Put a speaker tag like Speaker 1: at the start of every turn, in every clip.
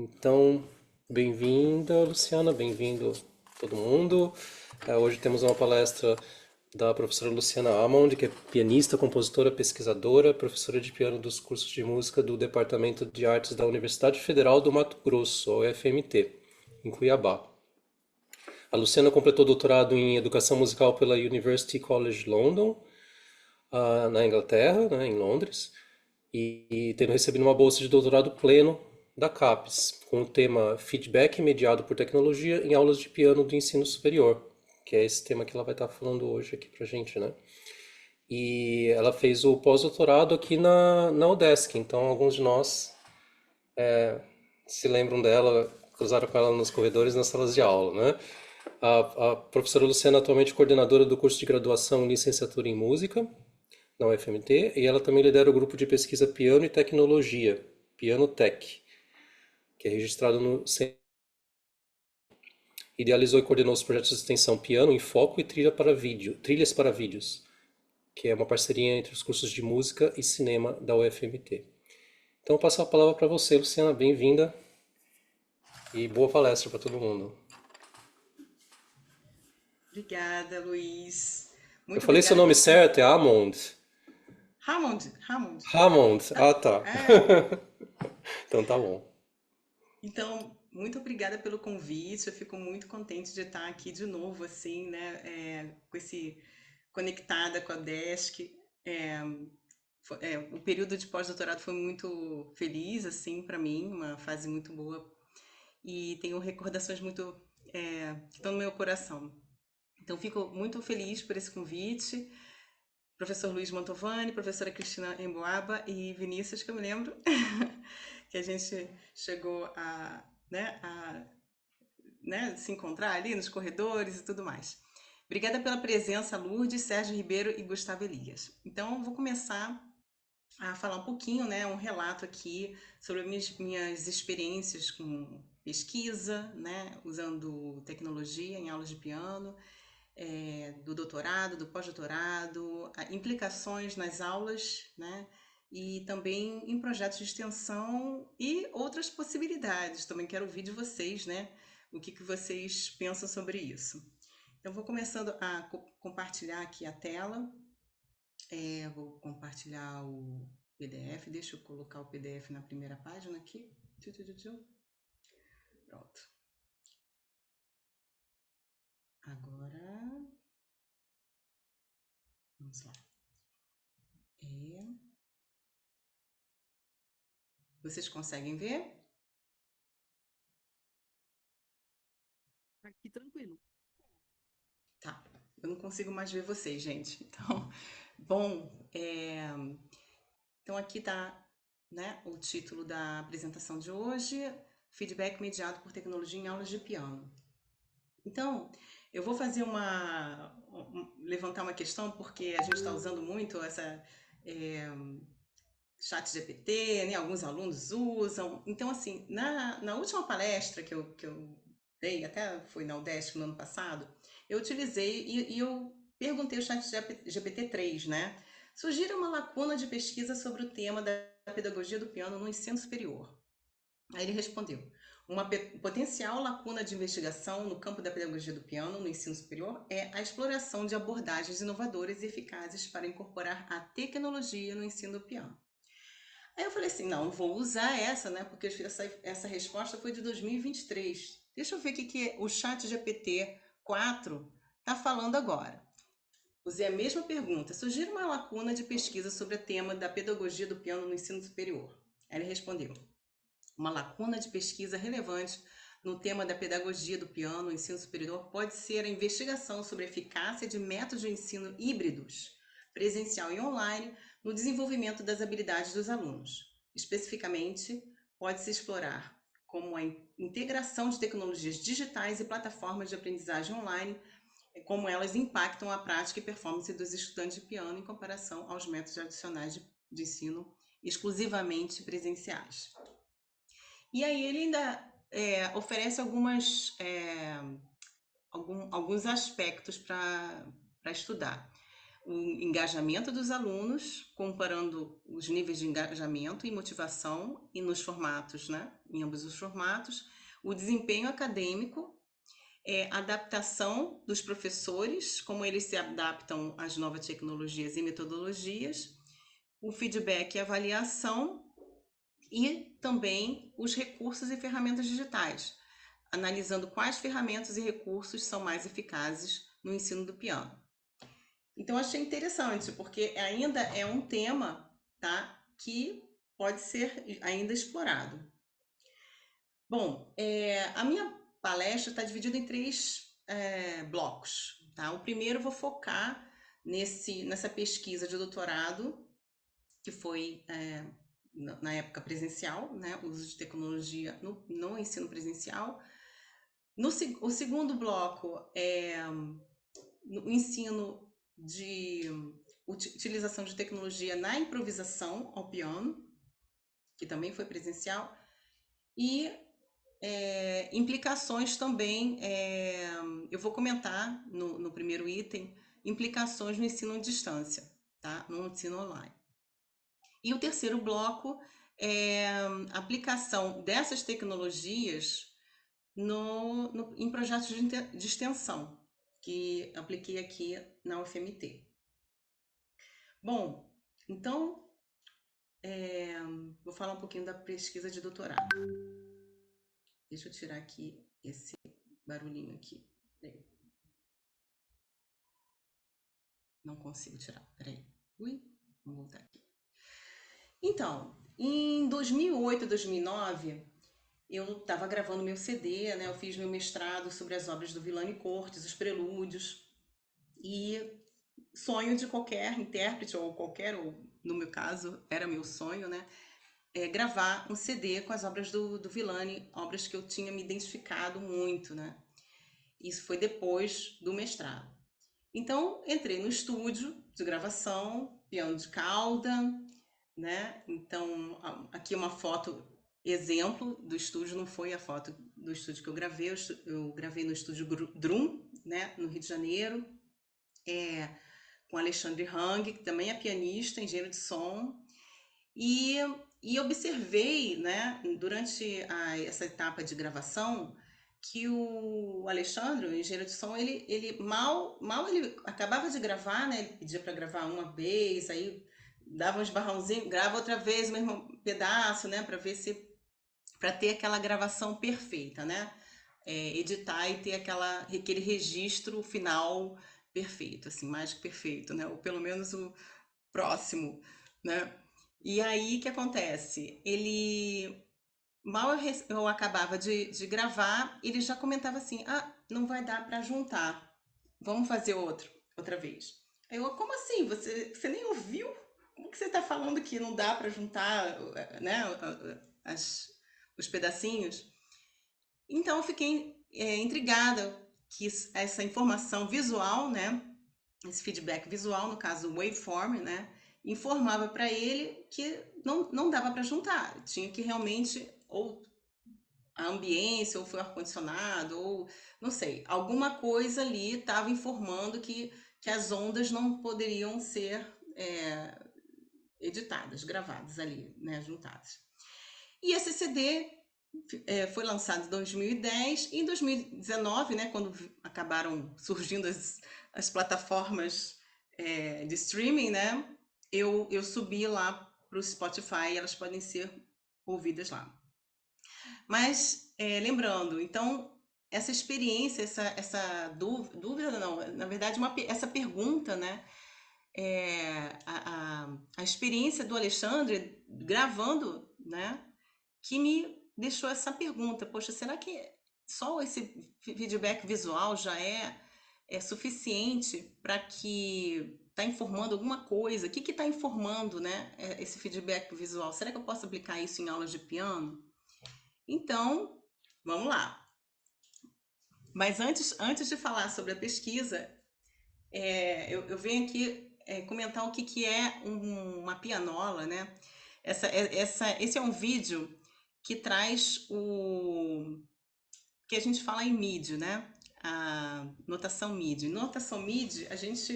Speaker 1: Então, bem-vinda, Luciana, bem-vindo todo mundo. Hoje temos uma palestra da professora Luciana Amond, que é pianista, compositora, pesquisadora, professora de piano dos cursos de música do Departamento de Artes da Universidade Federal do Mato Grosso, UFMT, em Cuiabá. A Luciana completou doutorado em Educação Musical pela University College London, na Inglaterra, né, em Londres, e tendo recebido uma bolsa de doutorado pleno da CAPES, com o tema Feedback mediado por tecnologia em aulas de piano do ensino superior, que é esse tema que ela vai estar falando hoje aqui pra gente, né? E ela fez o pós-doutorado aqui na UDESC, então alguns de nós se lembram dela, cruzaram com ela nos corredores nas salas de aula, né? A professora Luciana é atualmente coordenadora do curso de graduação em licenciatura em música na UFMT, e ela também lidera o grupo de pesquisa Piano e Tecnologia, Pianotech, que é registrado no idealizou e coordenou os projetos de extensão Piano em Foco e Trilhas para Vídeos, que é uma parceria entre os cursos de música e cinema da UFMT. Então, eu passo a palavra para você, Luciana, bem-vinda e boa palestra para todo mundo.
Speaker 2: Obrigada, Luiz.
Speaker 1: Eu
Speaker 2: Muito
Speaker 1: falei seu
Speaker 2: obrigada
Speaker 1: nome
Speaker 2: pelo
Speaker 1: certo, é
Speaker 2: convite.
Speaker 1: Amond.
Speaker 2: Hammond.
Speaker 1: Hammond, ah tá.
Speaker 2: É.
Speaker 1: Então tá bom.
Speaker 2: Então, muito obrigada pelo convite. Eu fico muito contente de estar aqui de novo, assim, né? Com esse conectada com a Desk. É, o período de pós-doutorado foi muito feliz, assim, para mim, uma fase muito boa. E tenho recordações que estão no meu coração. Então, fico muito feliz por esse convite. Professor Luiz Mantovani, professora Cristina Emboaba e Vinícius, que eu me lembro, que a gente chegou a se encontrar ali nos corredores e tudo mais. Obrigada pela presença, Lourdes, Sérgio Ribeiro e Gustavo Elias. Então, vou começar a falar um pouquinho, né, um relato aqui sobre minhas experiências com pesquisa, né, usando tecnologia em aulas de piano, do doutorado, do pós-doutorado, implicações nas aulas, né? E também em projetos de extensão e outras possibilidades. Também quero ouvir de vocês, né? O que vocês pensam sobre isso. Então, vou começando a compartilhar aqui a tela. Vou compartilhar o PDF. Deixa eu colocar o PDF na primeira página aqui. Pronto. Agora, vamos lá. Vocês conseguem ver?
Speaker 3: Aqui tranquilo.
Speaker 2: Tá, eu não consigo mais ver vocês, gente. Então, bom, então aqui tá, né, o título da apresentação de hoje, Feedback mediado por tecnologia em aulas de piano. Então, eu vou fazer levantar uma questão, porque a gente está usando muito essa chat GPT, né, alguns alunos usam. Então, assim, na última palestra que eu dei, até foi na UDESC no ano passado, eu utilizei e eu perguntei ao chat GPT-3, né? Sugira uma lacuna de pesquisa sobre o tema da pedagogia do piano no ensino superior. Aí ele respondeu: uma potencial lacuna de investigação no campo da pedagogia do piano no ensino superior é a exploração de abordagens inovadoras e eficazes para incorporar a tecnologia no ensino do piano. Aí eu falei assim, não, vou usar essa, né? Porque essa resposta foi de 2023. Deixa eu ver o que o chat GPT-4 está falando agora. Usei a mesma pergunta. Sugira uma lacuna de pesquisa sobre o tema da pedagogia do piano no ensino superior. Aí ele respondeu: uma lacuna de pesquisa relevante no tema da pedagogia do piano no ensino superior pode ser a investigação sobre a eficácia de métodos de ensino híbridos, presencial e online, no desenvolvimento das habilidades dos alunos. Especificamente, pode-se explorar como a integração de tecnologias digitais e plataformas de aprendizagem online, como elas impactam a prática e performance dos estudantes de piano em comparação aos métodos tradicionais de ensino exclusivamente presenciais. E aí ele ainda oferece alguns aspectos para estudar. o engajamento dos alunos, comparando os níveis de engajamento e motivação e nos formatos, né? Em ambos os formatos, o desempenho acadêmico, adaptação dos professores, como eles se adaptam às novas tecnologias e metodologias, o feedback e avaliação e também os recursos e ferramentas digitais, analisando quais ferramentas e recursos são mais eficazes no ensino do piano. Então, achei interessante, porque ainda é um tema, tá, que pode ser ainda explorado. Bom, a minha palestra está dividida em 3 blocos, tá? O primeiro eu vou focar nessa pesquisa de doutorado, que foi na época presencial, né? O uso de tecnologia no ensino presencial. O segundo bloco é o ensino de utilização de tecnologia na improvisação ao piano, que também foi presencial, e implicações também, eu vou comentar no primeiro item, implicações no ensino à distância, tá? No ensino online. E o terceiro bloco é a aplicação dessas tecnologias em projetos de extensão, que apliquei aqui na UFMT. Bom, então, vou falar um pouquinho da pesquisa de doutorado. Deixa eu tirar aqui esse barulhinho aqui. Peraí. Não consigo tirar, peraí. Ui, vamos voltar aqui. Então, em 2008, 2009, eu estava gravando meu CD, né? Eu fiz meu mestrado sobre as obras do Villani Cortes, os prelúdios, e sonho de qualquer intérprete, ou no meu caso, era meu sonho, né? Gravar um CD com as obras do Villani, obras que eu tinha me identificado muito, né? Isso foi depois do mestrado. Então, entrei no estúdio de gravação, piano de cauda, né? Então, aqui uma foto exemplo do estúdio, não foi a foto do estúdio que eu gravei, eu gravei no estúdio Drum, né, no Rio de Janeiro, com Alexandre Hang, que também é pianista, engenheiro de som, e observei, né, durante essa etapa de gravação, que o Alexandre, o engenheiro de som, ele mal ele acabava de gravar, né, ele pedia para gravar uma vez, aí dava uns barrãozinhos, grava outra vez o mesmo pedaço, né, para ter aquela gravação perfeita, né, editar e ter aquele registro final perfeito, assim, mais que perfeito, né, ou pelo menos o próximo, né. E aí, o que acontece? Mal eu acabava de gravar, ele já comentava assim: ah, não vai dar para juntar, vamos fazer outra vez. Aí eu, como assim? Você nem ouviu? Como que você está falando que não dá para juntar, né, os pedacinhos? Então eu fiquei intrigada que essa informação visual, né, esse feedback visual, no caso o waveform, né, informava para ele que não dava para juntar, tinha que realmente ou a ambiência, ou foi o ar-condicionado, ou não sei, alguma coisa ali estava informando que as ondas não poderiam ser editadas, gravadas ali, né, juntadas. E esse CD foi lançado em 2010 e em 2019, né, quando acabaram surgindo as plataformas de streaming, né, eu subi lá para o Spotify e elas podem ser ouvidas lá. Mas, lembrando, então, essa experiência, essa dúvida não, na verdade, essa pergunta, né, a experiência do Alexandre gravando, né, que me deixou essa pergunta, poxa, será que só esse feedback visual já é suficiente para que está informando alguma coisa? O que está informando, né, esse feedback visual? Será que eu posso aplicar isso em aulas de piano? Então, vamos lá. Mas antes de falar sobre a pesquisa, eu venho aqui comentar o que é uma pianola, né? Esse é um vídeo que traz o que a gente fala em MIDI, né? A notação MIDI. Notação MIDI, a gente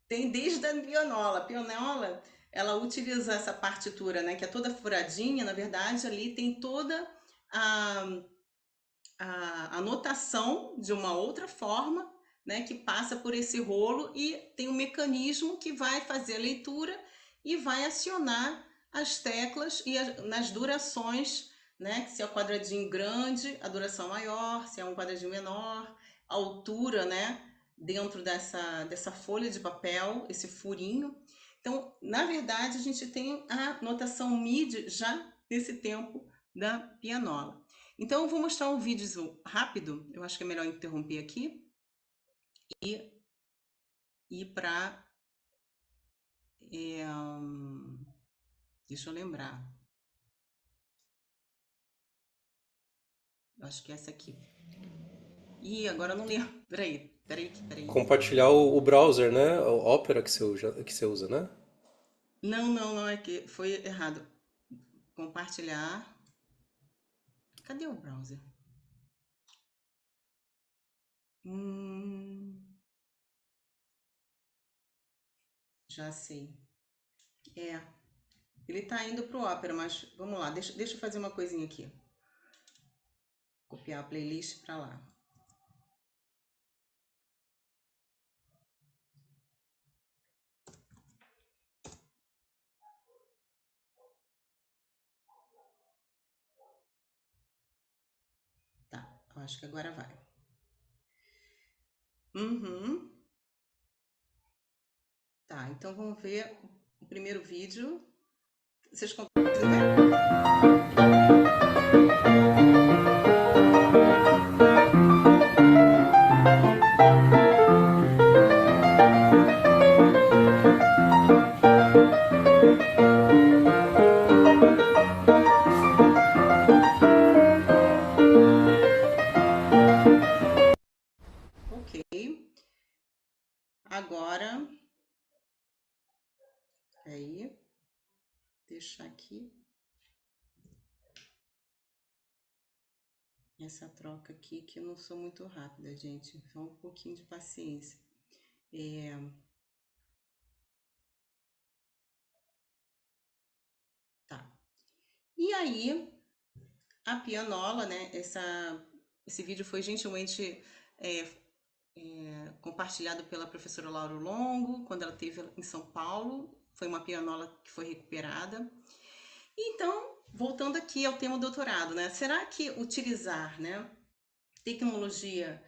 Speaker 2: Tem desde a pianola. A pianola, ela utiliza essa partitura, né, que é toda furadinha, na verdade, ali tem toda a, a notação de uma outra forma, né, que passa por esse rolo e tem um mecanismo que vai fazer a leitura e vai acionar as teclas e nas durações, né, que se é o quadradinho grande, a duração maior, se é um quadradinho menor, a altura, né, dentro dessa folha de papel, esse furinho. Então, na verdade, a gente tem a notação MIDI já nesse tempo da pianola. Então, eu vou mostrar um vídeo rápido, eu acho que é melhor interromper aqui e ir para. Deixa eu lembrar. Eu acho que é essa aqui. Ih, agora eu não lembro. Peraí.
Speaker 1: Compartilhar o browser, né? O Opera que você usa, né?
Speaker 2: Não, é que foi errado. Compartilhar. Cadê o browser? Já sei. É, ele tá indo pro Opera, mas vamos lá, deixa eu fazer uma coisinha aqui. Copiar a playlist para lá. Tá, eu acho que agora vai. Uhum. Tá, então vamos ver o primeiro vídeo. Vocês conseguem ver? Ok. Agora, aí, deixar aqui essa troca aqui, que eu não sou muito rápida, gente. Só um pouquinho de paciência. Tá. E aí, a pianola, né? Esse vídeo foi gentilmente compartilhado pela professora Laura Longo, quando ela esteve em São Paulo. Foi uma pianola que foi recuperada. Então, voltando aqui ao tema doutorado, né? Será que utilizar, né, tecnologia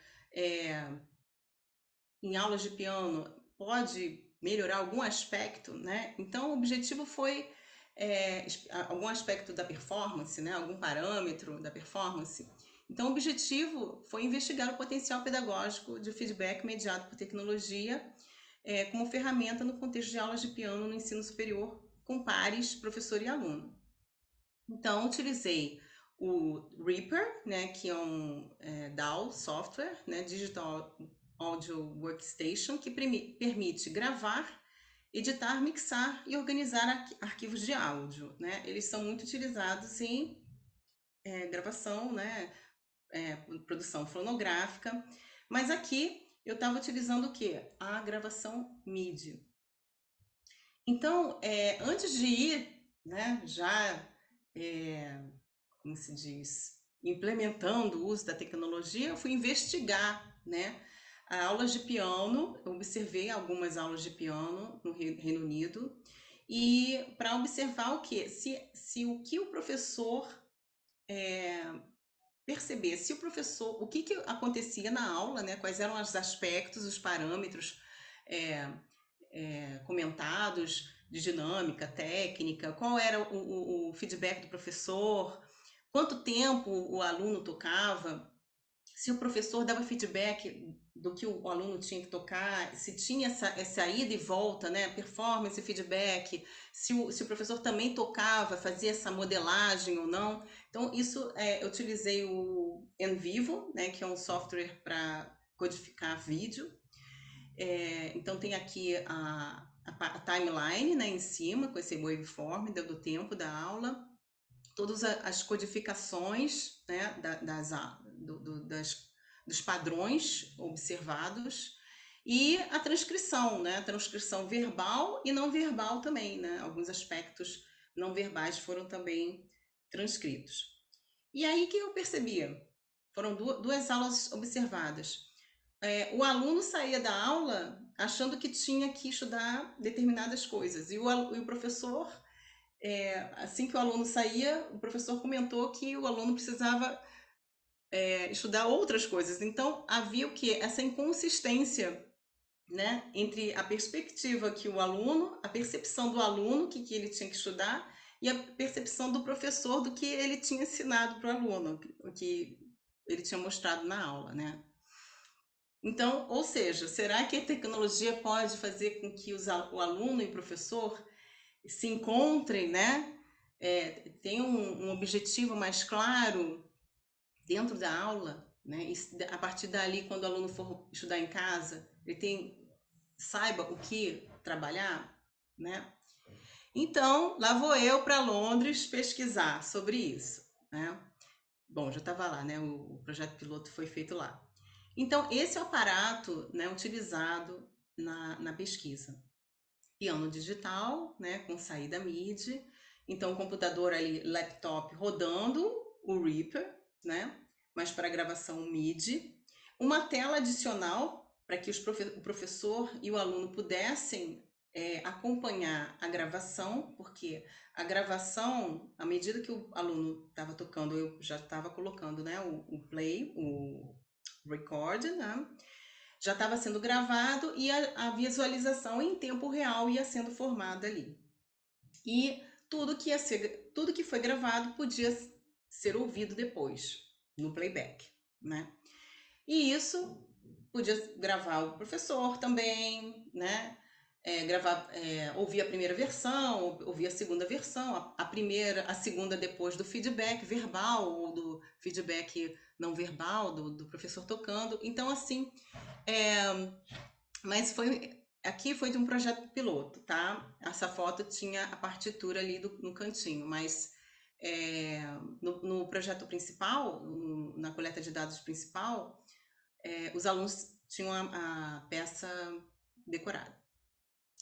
Speaker 2: em aulas de piano pode melhorar algum aspecto, né? Então, o objetivo foi algum aspecto da performance, né? Algum parâmetro da performance. Então, o objetivo foi investigar o potencial pedagógico de feedback mediado por tecnologia como ferramenta no contexto de aulas de piano no ensino superior com pares, professor e aluno. Então, utilizei o Reaper, né, que é um DAW software, né, Digital Audio Workstation, que permite gravar, editar, mixar e organizar arquivos de áudio, né? Eles são muito utilizados em gravação, né, produção fonográfica, mas aqui eu estava utilizando o quê? A gravação MIDI. Então, antes de ir, né, já, como se diz, implementando o uso da tecnologia, eu fui investigar, né, aulas de piano. Eu observei algumas aulas de piano no Reino Unido e para observar o que, se o que o professor perceber, se o professor, o que acontecia na aula, né, quais eram os aspectos, os parâmetros comentados de dinâmica, técnica, qual era o feedback do professor, quanto tempo o aluno tocava, se o professor dava feedback do que o aluno tinha que tocar, se tinha essa ida e volta, né, performance e feedback, se o professor também tocava, fazia essa modelagem ou não. Então, isso eu utilizei o NVivo, né, que é um software para codificar vídeo. Então, tem aqui a timeline, né, em cima, com esse waveform do tempo da aula, todas as codificações, né, dos padrões observados E a transcrição, né? A transcrição verbal e não verbal também, né? Alguns aspectos não verbais foram também transcritos. E aí que eu percebia? Foram duas aulas observadas. O aluno saía da aula achando que tinha que estudar determinadas coisas. E o professor, assim que o aluno saía, o professor comentou que o aluno precisava estudar outras coisas. Então, havia o que? Essa inconsistência, né, entre a perspectiva que o aluno, a percepção do aluno, que ele tinha que estudar, e a percepção do professor do que ele tinha ensinado para o aluno, o que ele tinha mostrado na aula, né? Então, ou seja, será que a tecnologia pode fazer com que o aluno e o professor se encontrem, né? Tenham um objetivo mais claro dentro da aula, né? E a partir dali, quando o aluno for estudar em casa, saiba o que trabalhar, né? Então, lá vou eu para Londres pesquisar sobre isso, né? Bom, já estava lá, né? O projeto piloto foi feito lá. Então, esse é o aparato, né, utilizado na pesquisa. Piano digital, né, com saída MIDI. Então, o computador ali, laptop rodando o Reaper, né? Mas para gravação MIDI. Uma tela adicional para que o professor e o aluno pudessem acompanhar a gravação, porque a gravação, à medida que o aluno estava tocando, eu já estava colocando, né, o play, o record, né? Já estava sendo gravado e a visualização em tempo real ia sendo formada ali. E tudo que foi gravado podia ser ouvido depois, no playback, né? E isso podia gravar o professor também, né? Ouvir a primeira versão, ouvir a segunda versão, a primeira, a segunda depois do feedback verbal ou do feedback não verbal do professor tocando. Então, assim, mas aqui foi de um projeto piloto, tá? Essa foto tinha a partitura ali no cantinho, mas no projeto principal, na coleta de dados principal, os alunos tinham a peça decorada.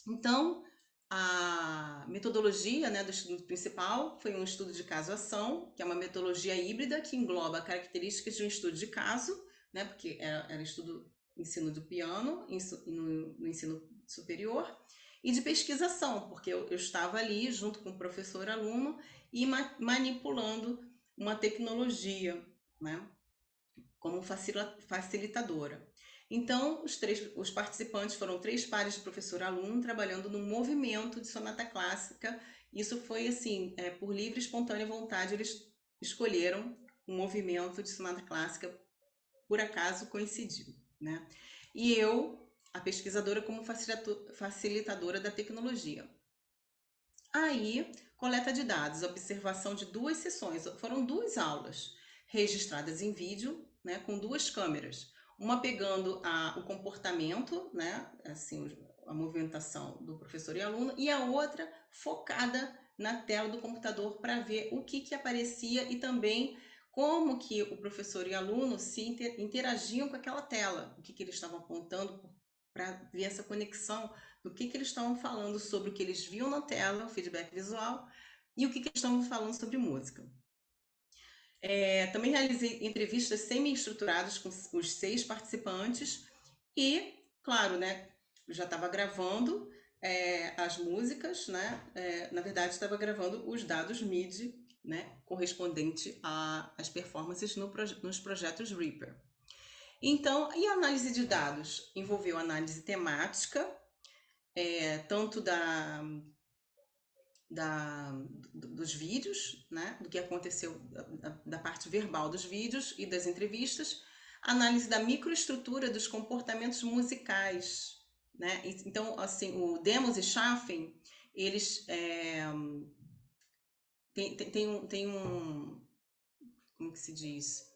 Speaker 2: Então, a metodologia, né, do estudo principal foi um estudo de caso-ação, que é uma metodologia híbrida que engloba características de um estudo de caso, né, porque era estudo ensino do piano no ensino superior, e de pesquisação, porque eu estava ali junto com o professor e aluno e manipulando uma tecnologia, né, como facilitadora. Então, os participantes foram 3 pares de professor-aluno trabalhando no movimento de sonata clássica. Isso foi assim, por livre e espontânea vontade, eles escolheram um movimento de sonata clássica, por acaso coincidiu, né? E eu, a pesquisadora, como facilitadora da tecnologia. Aí, coleta de dados, observação de 2 sessões, foram 2 aulas registradas em vídeo, né, com 2 câmeras, uma pegando o comportamento, né, assim, a movimentação do professor e aluno, e a outra focada na tela do computador para ver o que aparecia e também como que o professor e aluno se interagiam com aquela tela, o que eles estavam apontando para ver essa conexão do que eles estavam falando sobre o que eles viam na tela, o feedback visual, e o que eles estavam falando sobre música. Também realizei entrevistas semi-estruturadas com os 6 participantes e, claro, né, já estava gravando as músicas, né? Na verdade, estava gravando os dados MIDI, né, correspondente às performances nos projetos Reaper. Então, e a análise de dados? Envolveu análise temática, tanto dos vídeos, né, do que aconteceu, da parte verbal dos vídeos e das entrevistas, análise da microestrutura dos comportamentos musicais, né? Então, assim, o Demos e Schaffen, eles tem como que se diz?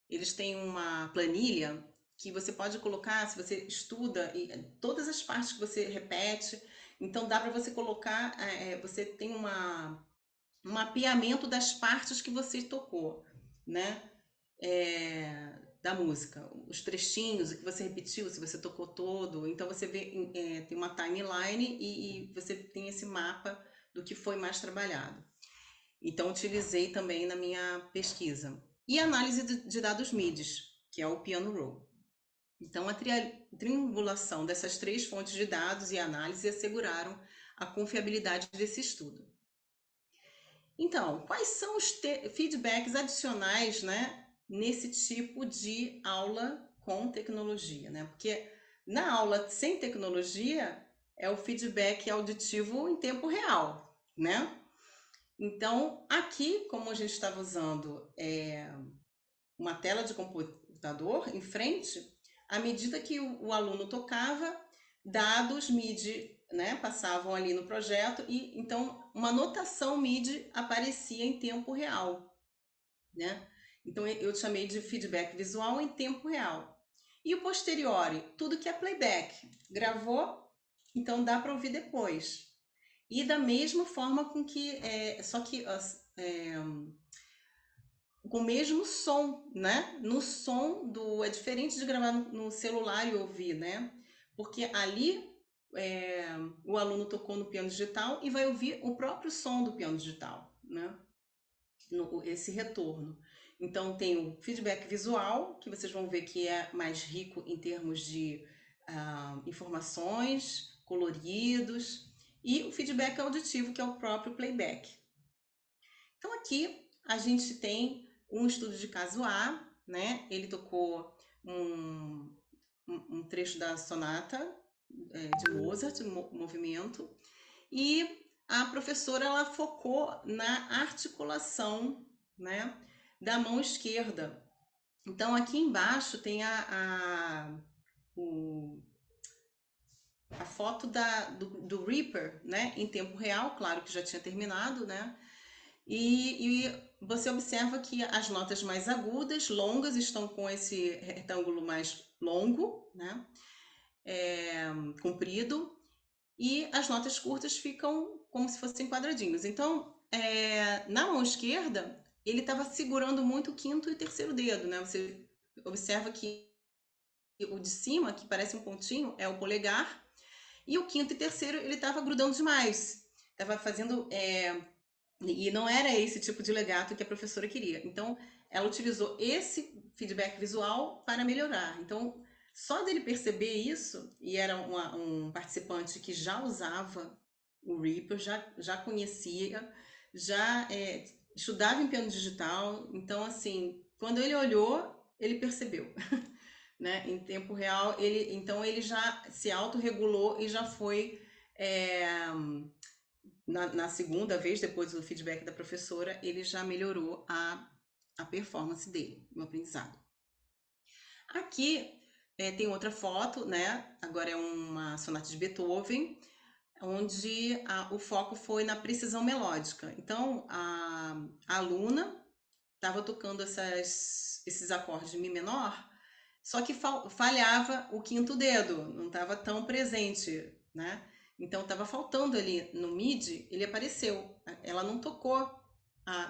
Speaker 2: Eles têm uma planilha que você pode colocar, se você estuda, e todas as partes que você repete, então dá para você colocar, você tem um mapeamento das partes que você tocou, né? da música, os trechinhos, o que você repetiu, se você tocou todo. Então você vê, tem uma timeline e você tem esse mapa do que foi mais trabalhado. Então utilizei também na minha pesquisa. E análise de dados MIDI, que é o Piano Roll. Então a triangulação dessas três fontes de dados e análise asseguraram a confiabilidade desse estudo. Então, quais são os feedbacks adicionais, né, nesse tipo de aula com tecnologia, né? Porque na aula sem tecnologia é o feedback auditivo em tempo real, né? Então, aqui, como a gente estava usando uma tela de computador em frente, à medida que o aluno tocava, dados MIDI, né, passavam ali no projeto e então uma notação MIDI aparecia em tempo real, né? Então eu chamei de feedback visual em tempo real. E o posteriori, tudo que é playback, gravou, então dá para ouvir depois. E da mesma forma com que, só que com o mesmo som, né? No som do. É diferente de gravar no celular e ouvir, né? Porque ali o aluno tocou no piano digital e vai ouvir o próprio som do piano digital, né? Esse retorno. Então tem o feedback visual, que vocês vão ver que é mais rico em termos de informações, coloridos, e o feedback auditivo, que é o próprio playback. Então aqui a gente tem um estudo de caso A, né? Ele tocou um trecho da sonata de Mozart, movimento, e a professora ela focou na articulação, né, da mão esquerda. Então aqui embaixo tem a foto do Reaper, né, em tempo real, claro que já tinha terminado, né? E você observa que as notas mais agudas, longas, estão com esse retângulo mais longo, né? Comprido, e as notas curtas ficam como se fossem quadradinhos. Então, na mão esquerda, ele estava segurando muito o quinto e terceiro dedo, né? Você observa que o de cima, que parece um pontinho, é o polegar, e o quinto e terceiro ele estava grudando demais. Estava fazendo e não era esse tipo de legato que a professora queria. Então, ela utilizou esse feedback visual para melhorar. Então, só dele perceber isso, e era um participante que já usava o Reaper, já conhecia, já estudava em piano digital. Então, assim, quando ele olhou, ele percebeu. Né? Em tempo real, então ele já se autorregulou e já foi na segunda vez, depois do feedback da professora, ele já melhorou a performance dele, no aprendizado. Aqui tem outra foto, né? Agora é uma sonata de Beethoven, onde o foco foi na precisão melódica. Então, a aluna estava tocando esses acordes de Mi menor, só que falhava o quinto dedo, não estava tão presente, né? Então estava faltando ali no MIDI, ele apareceu. Ela não tocou,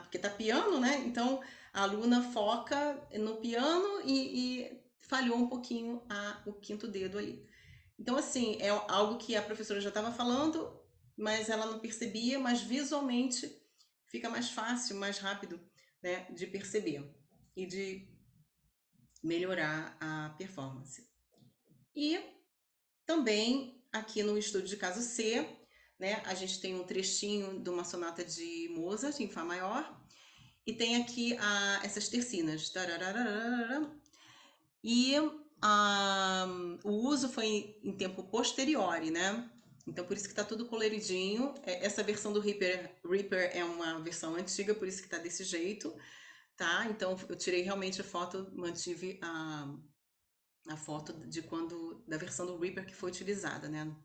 Speaker 2: porque tá piano, né? Então a aluna foca no piano e falhou um pouquinho o quinto dedo ali. Então, assim, é algo que a professora já estava falando, mas ela não percebia, mas visualmente fica mais fácil, mais rápido, né, de perceber e de melhorar a performance. E também aqui no estudo de caso C, né, a gente tem um trechinho de uma sonata de Mozart em Fá maior e tem aqui essas tercinas. E o uso foi em tempo posteriori, né? Então por isso que tá tudo coloridinho. Essa versão do Reaper é uma versão antiga, por isso que tá desse jeito, tá? Então eu tirei realmente a foto, mantive a foto da versão do Reaper que foi utilizada, né?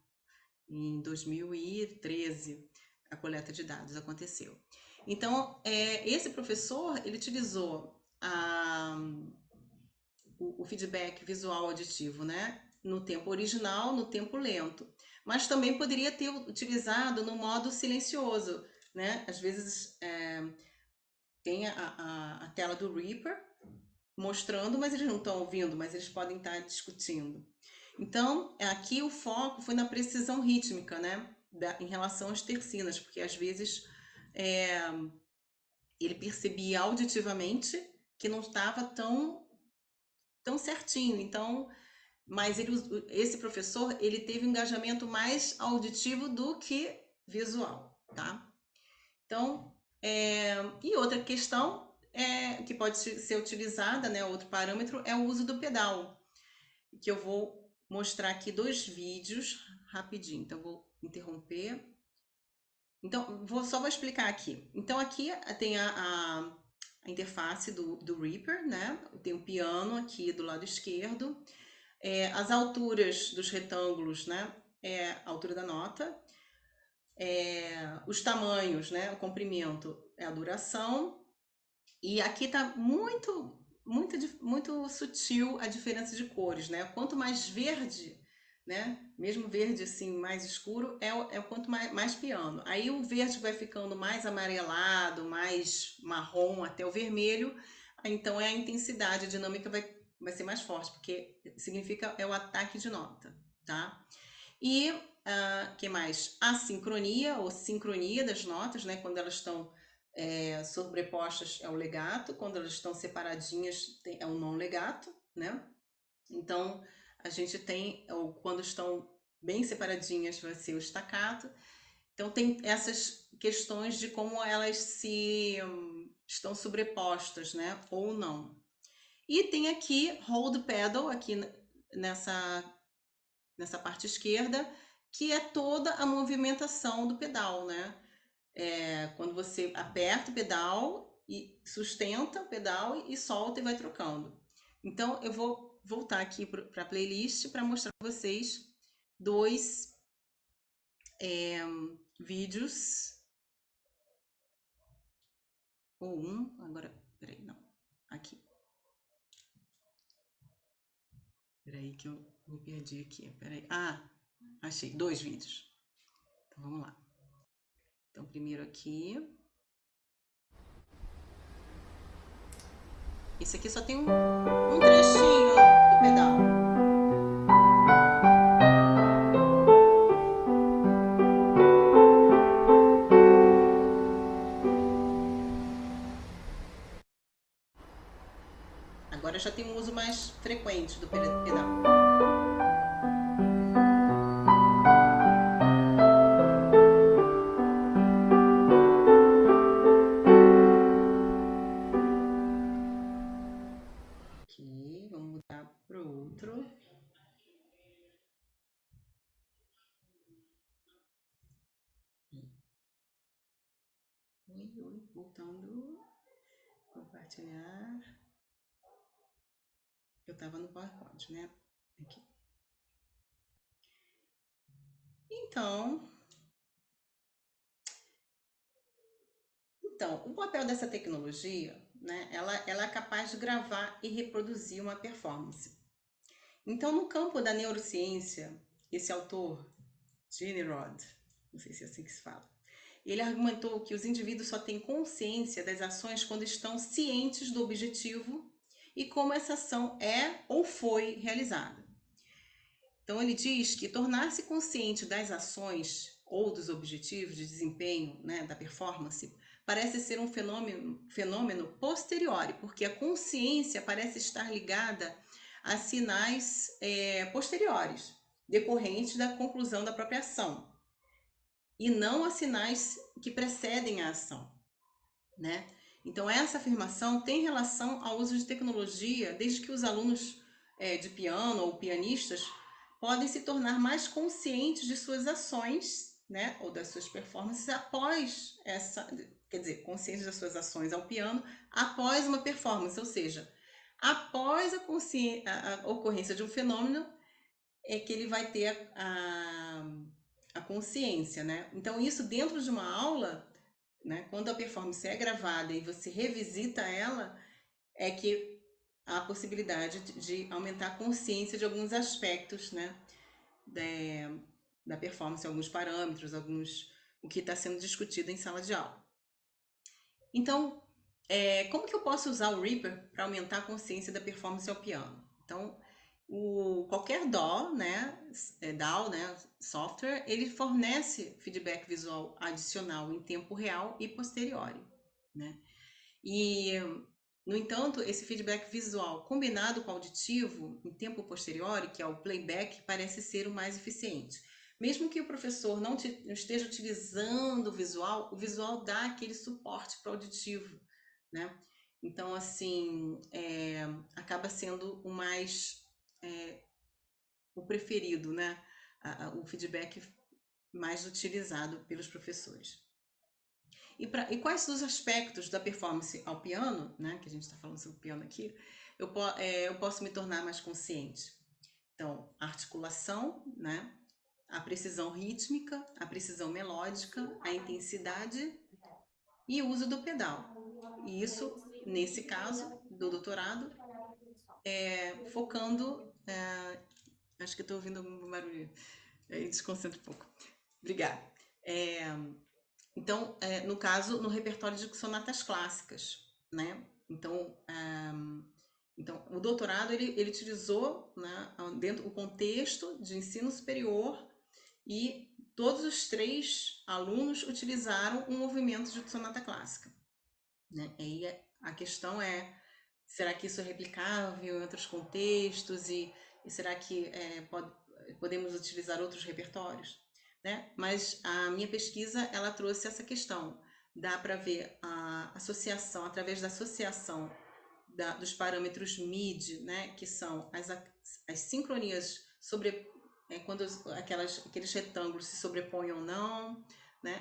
Speaker 2: Em 2013 a coleta de dados aconteceu. Então esse professor ele utilizou o feedback visual auditivo, né? No tempo original, no tempo lento. Mas também poderia ter utilizado no modo silencioso, né? Às vezes tem a tela do Reaper mostrando, mas eles não estão ouvindo, mas eles podem estar discutindo. Então, aqui o foco foi na precisão rítmica, né? Em relação às tercinas, porque às vezes é, ele percebia auditivamente que não estava tão certinho. Então, mas esse professor, ele teve um engajamento mais auditivo do que visual, tá? Então, e outra questão que pode ser utilizada, né, outro parâmetro, é o uso do pedal, que eu vou mostrar aqui 2 vídeos rapidinho. Então, vou interromper. Então, só vou explicar aqui. Então, aqui tem a interface do Reaper, né? Tem o piano aqui do lado esquerdo. As alturas dos retângulos, né? É a altura da nota. Os tamanhos, né? O comprimento é a duração. E aqui tá muito sutil a diferença de cores, né? Quanto mais verde, né? Mesmo verde assim mais escuro, é o quanto mais piano. Aí o verde vai ficando mais amarelado, mais marrom até o vermelho. Então é a intensidade, a dinâmica vai ser mais forte, porque significa o ataque de nota, tá? E que mais? A sincronia ou sincronia das notas, né? Quando elas estão sobrepostas é o legato, quando elas estão separadinhas é o não legato, né? Então a gente tem, ou quando estão bem separadinhas vai ser o staccato. Então tem essas questões de como elas estão sobrepostas, né? Ou não. E tem aqui hold pedal, aqui nessa parte esquerda, que é toda a movimentação do pedal, né? Quando você aperta o pedal e sustenta o pedal e solta e vai trocando. Então, eu vou voltar aqui para a playlist para mostrar para vocês 2 vídeos. Ou agora, peraí, não, aqui. Peraí que eu me perdi aqui, peraí. Achei, 2 vídeos. Então, vamos lá. Então, primeiro aqui. Esse aqui só tem um trechinho do pedal. Agora já tem um uso mais frequente do pedal. Aqui, vamos mudar para o outro. Oi, voltando. Compartilhar. Eu estava no PowerPoint, né? Aqui. Então, o papel dessa tecnologia, né? Ela é capaz de gravar e reproduzir uma performance. Então, no campo da neurociência, esse autor, Gene Rod, não sei se é assim que se fala, ele argumentou que os indivíduos só têm consciência das ações quando estão cientes do objetivo e como essa ação é ou foi realizada. Então, ele diz que tornar-se consciente das ações ou dos objetivos de desempenho, né, da performance, parece ser um fenômeno posteriori, porque a consciência parece estar ligada a sinais posteriores, decorrentes da conclusão da própria ação, e não a sinais que precedem a ação, né? Então, essa afirmação tem relação ao uso de tecnologia, desde que os alunos de piano ou pianistas podem se tornar mais conscientes de suas ações, né, ou das suas performances após quer dizer, conscientes das suas ações ao piano após uma performance, ou seja, após a ocorrência de um fenômeno é que ele vai ter a consciência, né? Então, isso dentro de uma aula, né, quando a performance é gravada e você revisita ela, é que há a possibilidade de aumentar a consciência de alguns aspectos, né, da performance, alguns parâmetros, o que está sendo discutido em sala de aula. Então, Como que eu posso usar o Reaper para aumentar a consciência da performance ao piano? Então, qualquer DAW, né, DAW, né, software, ele fornece feedback visual adicional em tempo real e posteriori, né? E, no entanto, esse feedback visual combinado com o auditivo em tempo posteriori, que é o playback, parece ser o mais eficiente. Mesmo que o professor não esteja utilizando o visual dá aquele suporte para o auditivo, né? Então, assim, acaba sendo o preferido, né? O feedback mais utilizado pelos professores. E quais são os aspectos da performance ao piano, né? Que a gente está falando sobre piano aqui, eu posso me tornar mais consciente. Então, a articulação, né? A precisão rítmica, a precisão melódica, a intensidade e o uso do pedal. E isso, nesse caso do doutorado, focando. Acho que estou ouvindo um barulho, desconcentra um pouco. Obrigada. É, então, no caso, no repertório de sonatas clássicas, né? Então, o doutorado ele utilizou, né, dentro do contexto de ensino superior e todos os 3 alunos utilizaram um movimento de sonata clássica, né? E aí a questão será que isso é replicável em outros contextos e será que podemos utilizar outros repertórios, né? Mas a minha pesquisa ela trouxe essa questão. Dá para ver a associação, através da associação dos parâmetros MIDI, né? Que são as sincronias sobre quando aqueles retângulos se sobrepõem ou não, né?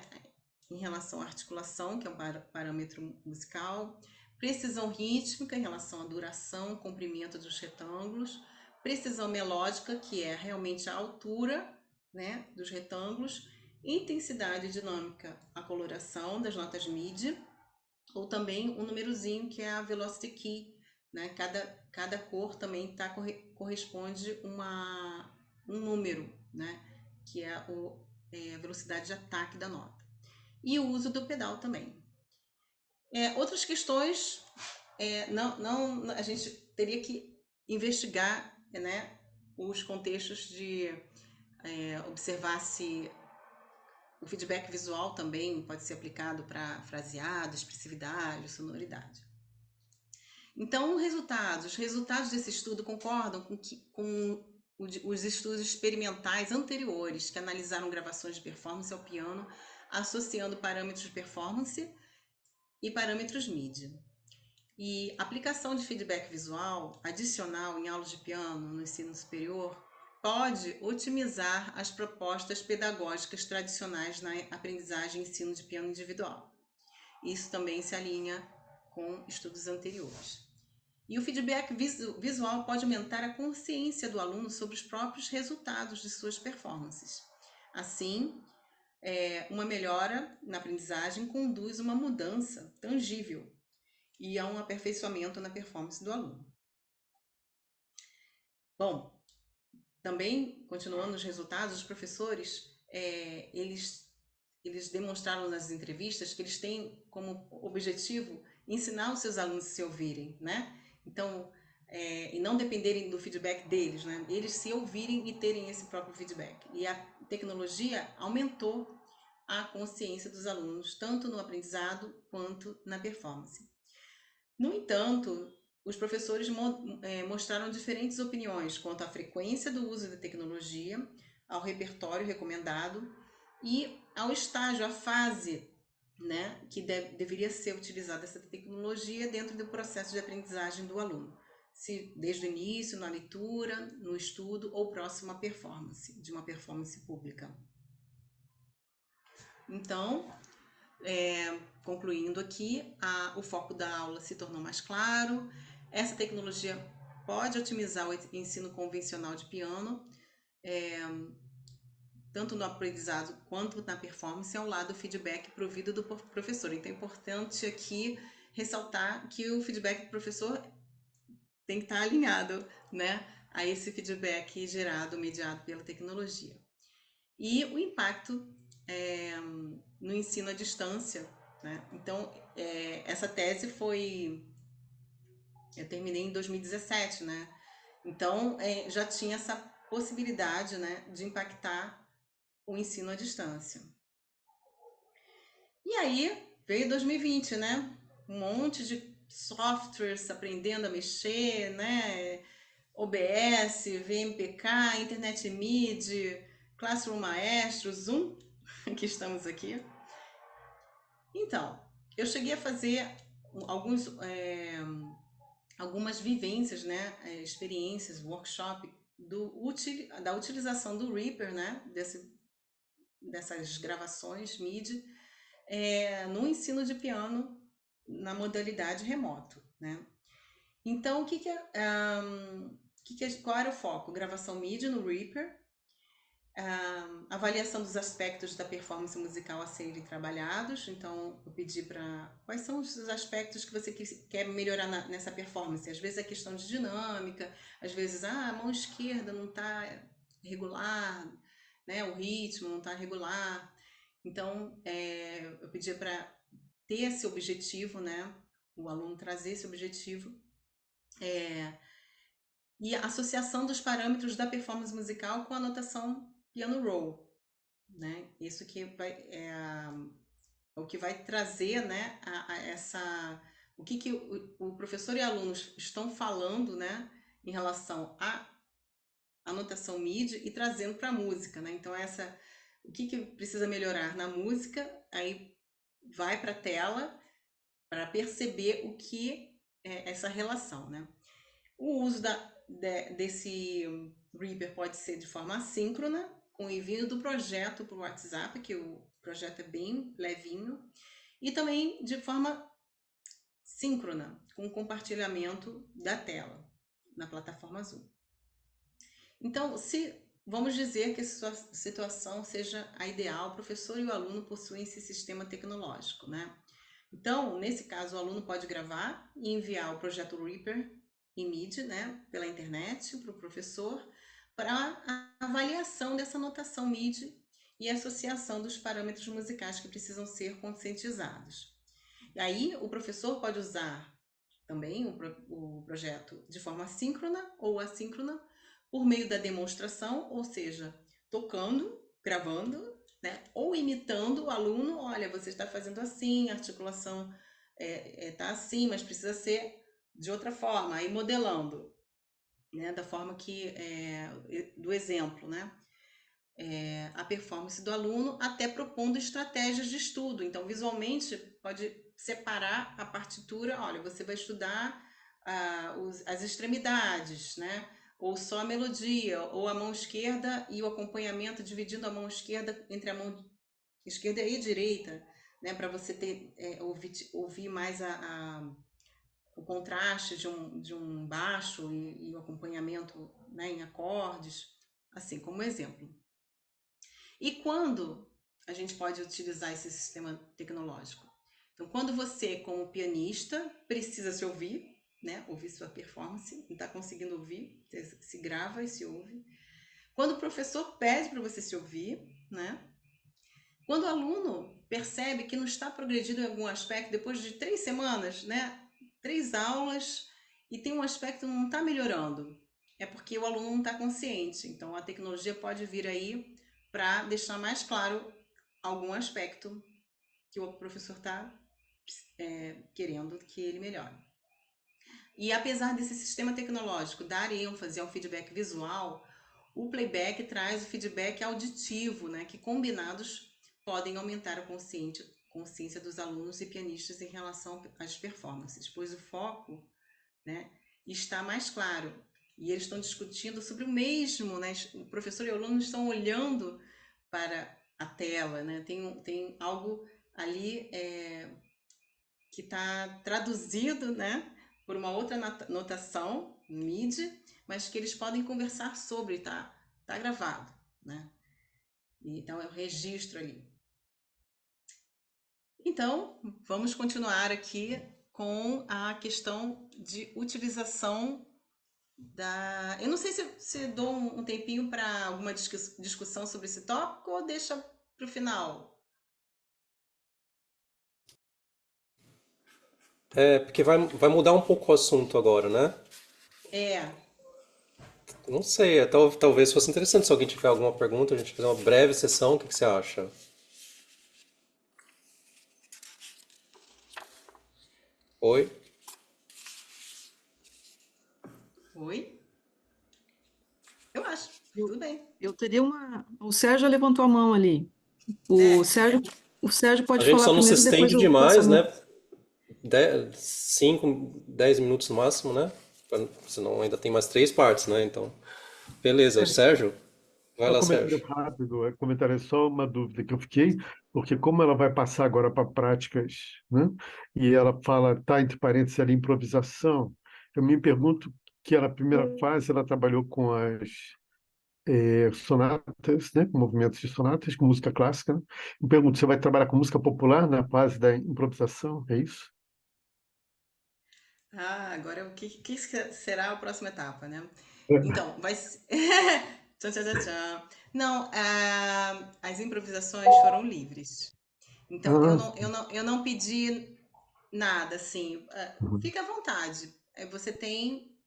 Speaker 2: Em relação à articulação, que é um parâmetro musical, precisão rítmica em relação à duração, comprimento dos retângulos, precisão melódica, que é realmente a altura, né, dos retângulos, intensidade dinâmica, a coloração das notas MIDI, ou também um númerozinho que é a velocity key, né? Cada cor também corresponde um número, né? Que é a velocidade de ataque da nota. E o uso do pedal também. Outras questões, a gente teria que investigar, né, os contextos de observar se o feedback visual também pode ser aplicado para fraseado, expressividade, sonoridade. Então, os resultados desse estudo concordam com os estudos experimentais anteriores que analisaram gravações de performance ao piano, associando parâmetros de performance e parâmetros MIDI. E aplicação de feedback visual adicional em aulas de piano no ensino superior pode otimizar as propostas pedagógicas tradicionais na aprendizagem e ensino de piano individual. Isso também se alinha com estudos anteriores. E o feedback visual pode aumentar a consciência do aluno sobre os próprios resultados de suas performances. Assim, uma melhora na aprendizagem conduz a uma mudança tangível e a um aperfeiçoamento na performance do aluno. Bom, também, continuando os resultados, os professores, eles demonstraram nas entrevistas que eles têm como objetivo ensinar os seus alunos a se ouvirem, né? Então, e não dependerem do feedback deles, né? Eles se ouvirem e terem esse próprio feedback. E a tecnologia aumentou a consciência dos alunos, tanto no aprendizado quanto na performance. No entanto, os professores mostraram diferentes opiniões quanto à frequência do uso da tecnologia, ao repertório recomendado e ao estágio, à fase, né, que deveria ser utilizada essa tecnologia dentro do processo de aprendizagem do aluno. Se desde o início, na leitura, no estudo ou próximo à performance, de uma performance pública. Então, concluindo aqui, o foco da aula se tornou mais claro. Essa tecnologia pode otimizar o ensino convencional de piano, tanto no aprendizado quanto na performance, ao lado do feedback provido do professor. Então é importante aqui ressaltar que o feedback do professor tem que estar alinhado, né, a esse feedback gerado, mediado pela tecnologia. E o impacto no ensino à distância, né? Então, essa tese eu terminei em 2017, né? Então, já tinha essa possibilidade, né, de impactar o ensino à distância. E aí veio 2020, né? Um monte de softwares aprendendo a mexer, né? OBS, VMPK, Internet Midi, Classroom Maestro, Zoom, que estamos aqui. Então, eu cheguei a fazer algumas vivências, né? Experiências, workshop da utilização do Reaper, né? Dessas gravações MIDI no ensino de piano na modalidade remoto, né? Então, qual era o foco? Gravação MIDI no Reaper, avaliação dos aspectos da performance musical a serem trabalhados. Então, eu pedi para quais são os aspectos que você quer melhorar nessa performance. Às vezes é questão de dinâmica, às vezes a mão esquerda não está regular, né? O ritmo não está regular. Então, eu pedi para ter esse objetivo, né? O aluno trazer esse objetivo. E a associação dos parâmetros da performance musical com a notação piano roll, né? Isso que é o que vai trazer, né? O que o professor e alunos estão falando, né? Em relação à notação MIDI e trazendo para a música, né? Então o que precisa melhorar na música, aí vai para a tela para perceber o que é essa relação, né? O uso desse Reaper pode ser de forma assíncrona, com o envio do projeto para o WhatsApp, que o projeto é bem levinho, e também de forma síncrona, com o compartilhamento da tela na plataforma Zoom. Então, vamos dizer que a situação seja a ideal, o professor e o aluno possuem esse sistema tecnológico, né? Então, nesse caso, o aluno pode gravar e enviar o projeto Reaper em MIDI, né, pela internet, para o professor, para a avaliação dessa notação MIDI e associação dos parâmetros musicais que precisam ser conscientizados. E aí, o professor pode usar também o projeto de forma síncrona ou assíncrona, por meio da demonstração, ou seja, tocando, gravando, né? Ou imitando o aluno. Olha, você está fazendo assim, a articulação está assim, mas precisa ser de outra forma, aí modelando, né? Da forma do exemplo, né? A performance do aluno, até propondo estratégias de estudo. Então, visualmente, pode separar a partitura. Olha, você vai estudar as extremidades, né? Ou só a melodia, ou a mão esquerda e o acompanhamento, dividindo a mão esquerda entre a mão esquerda e direita, né? Para você ouvir mais o contraste de um baixo e o acompanhamento, né, em acordes, assim como exemplo. E quando a gente pode utilizar esse sistema tecnológico? Então, quando você, como pianista, precisa se ouvir, né? Ouvir sua performance, não está conseguindo ouvir, você se grava e se ouve. Quando o professor pede para você se ouvir, né? Quando o aluno percebe que não está progredindo em algum aspecto depois de 3 semanas, né? 3 aulas e tem um aspecto que não está melhorando, é porque o aluno não está consciente. Então, a tecnologia pode vir aí para deixar mais claro algum aspecto que o professor está querendo que ele melhore. E apesar desse sistema tecnológico dar ênfase ao feedback visual, o playback traz o feedback auditivo, né, que combinados podem aumentar a consciência dos alunos e pianistas em relação às performances, pois o foco, né, está mais claro. E eles estão discutindo sobre o mesmo, né? O professor e o aluno estão olhando para a tela, né? Tem algo ali que está traduzido, né, por uma outra notação, MIDI, mas que eles podem conversar sobre, tá gravado, né? Então é o registro ali. Então, vamos continuar aqui com a questão de utilização Eu não sei se dou um tempinho para alguma discussão sobre esse tópico ou deixa para o final.
Speaker 1: É, porque vai mudar um pouco o assunto agora, né?
Speaker 2: É.
Speaker 1: Não sei, talvez fosse interessante se alguém tiver alguma pergunta, a gente fazer uma breve sessão, o que que você acha? Oi?
Speaker 2: Oi? Eu acho.
Speaker 3: Eu,
Speaker 2: Tudo bem.
Speaker 3: eu teria uma. O Sérgio levantou a mão ali. O
Speaker 2: É.
Speaker 3: Sérgio, o Sérgio
Speaker 1: A
Speaker 3: pode
Speaker 1: gente
Speaker 3: falar
Speaker 1: só não se
Speaker 3: primeiro, depois
Speaker 1: estende
Speaker 3: eu faço a
Speaker 1: demais,
Speaker 3: minha.
Speaker 1: né? 5, 10 minutos no máximo, né? Senão ainda tem mais 3 partes, né? Então, beleza. O
Speaker 3: É,
Speaker 1: Sérgio? Vai
Speaker 4: É um
Speaker 1: lá,
Speaker 4: comentário
Speaker 1: Sérgio.
Speaker 4: rápido, comentário é só uma dúvida que eu fiquei, porque como ela vai passar agora para práticas, né? E ela fala, tá entre parênteses ali, improvisação, eu me pergunto que ela, na primeira fase, ela trabalhou com as sonatas, né? Com movimentos de sonatas, com música clássica, né? Me pergunto, você vai trabalhar com música popular na fase da improvisação, é isso?
Speaker 2: Ah, agora o que será a próxima etapa, né?
Speaker 4: É.
Speaker 2: Então, vai ser. Tchan, tchan, tchan, tchan. Não, as improvisações foram livres. Então, eu
Speaker 4: Ah,
Speaker 2: não, eu não, eu não pedi nada, assim.
Speaker 4: uhum,
Speaker 2: Fica à vontade. Você tem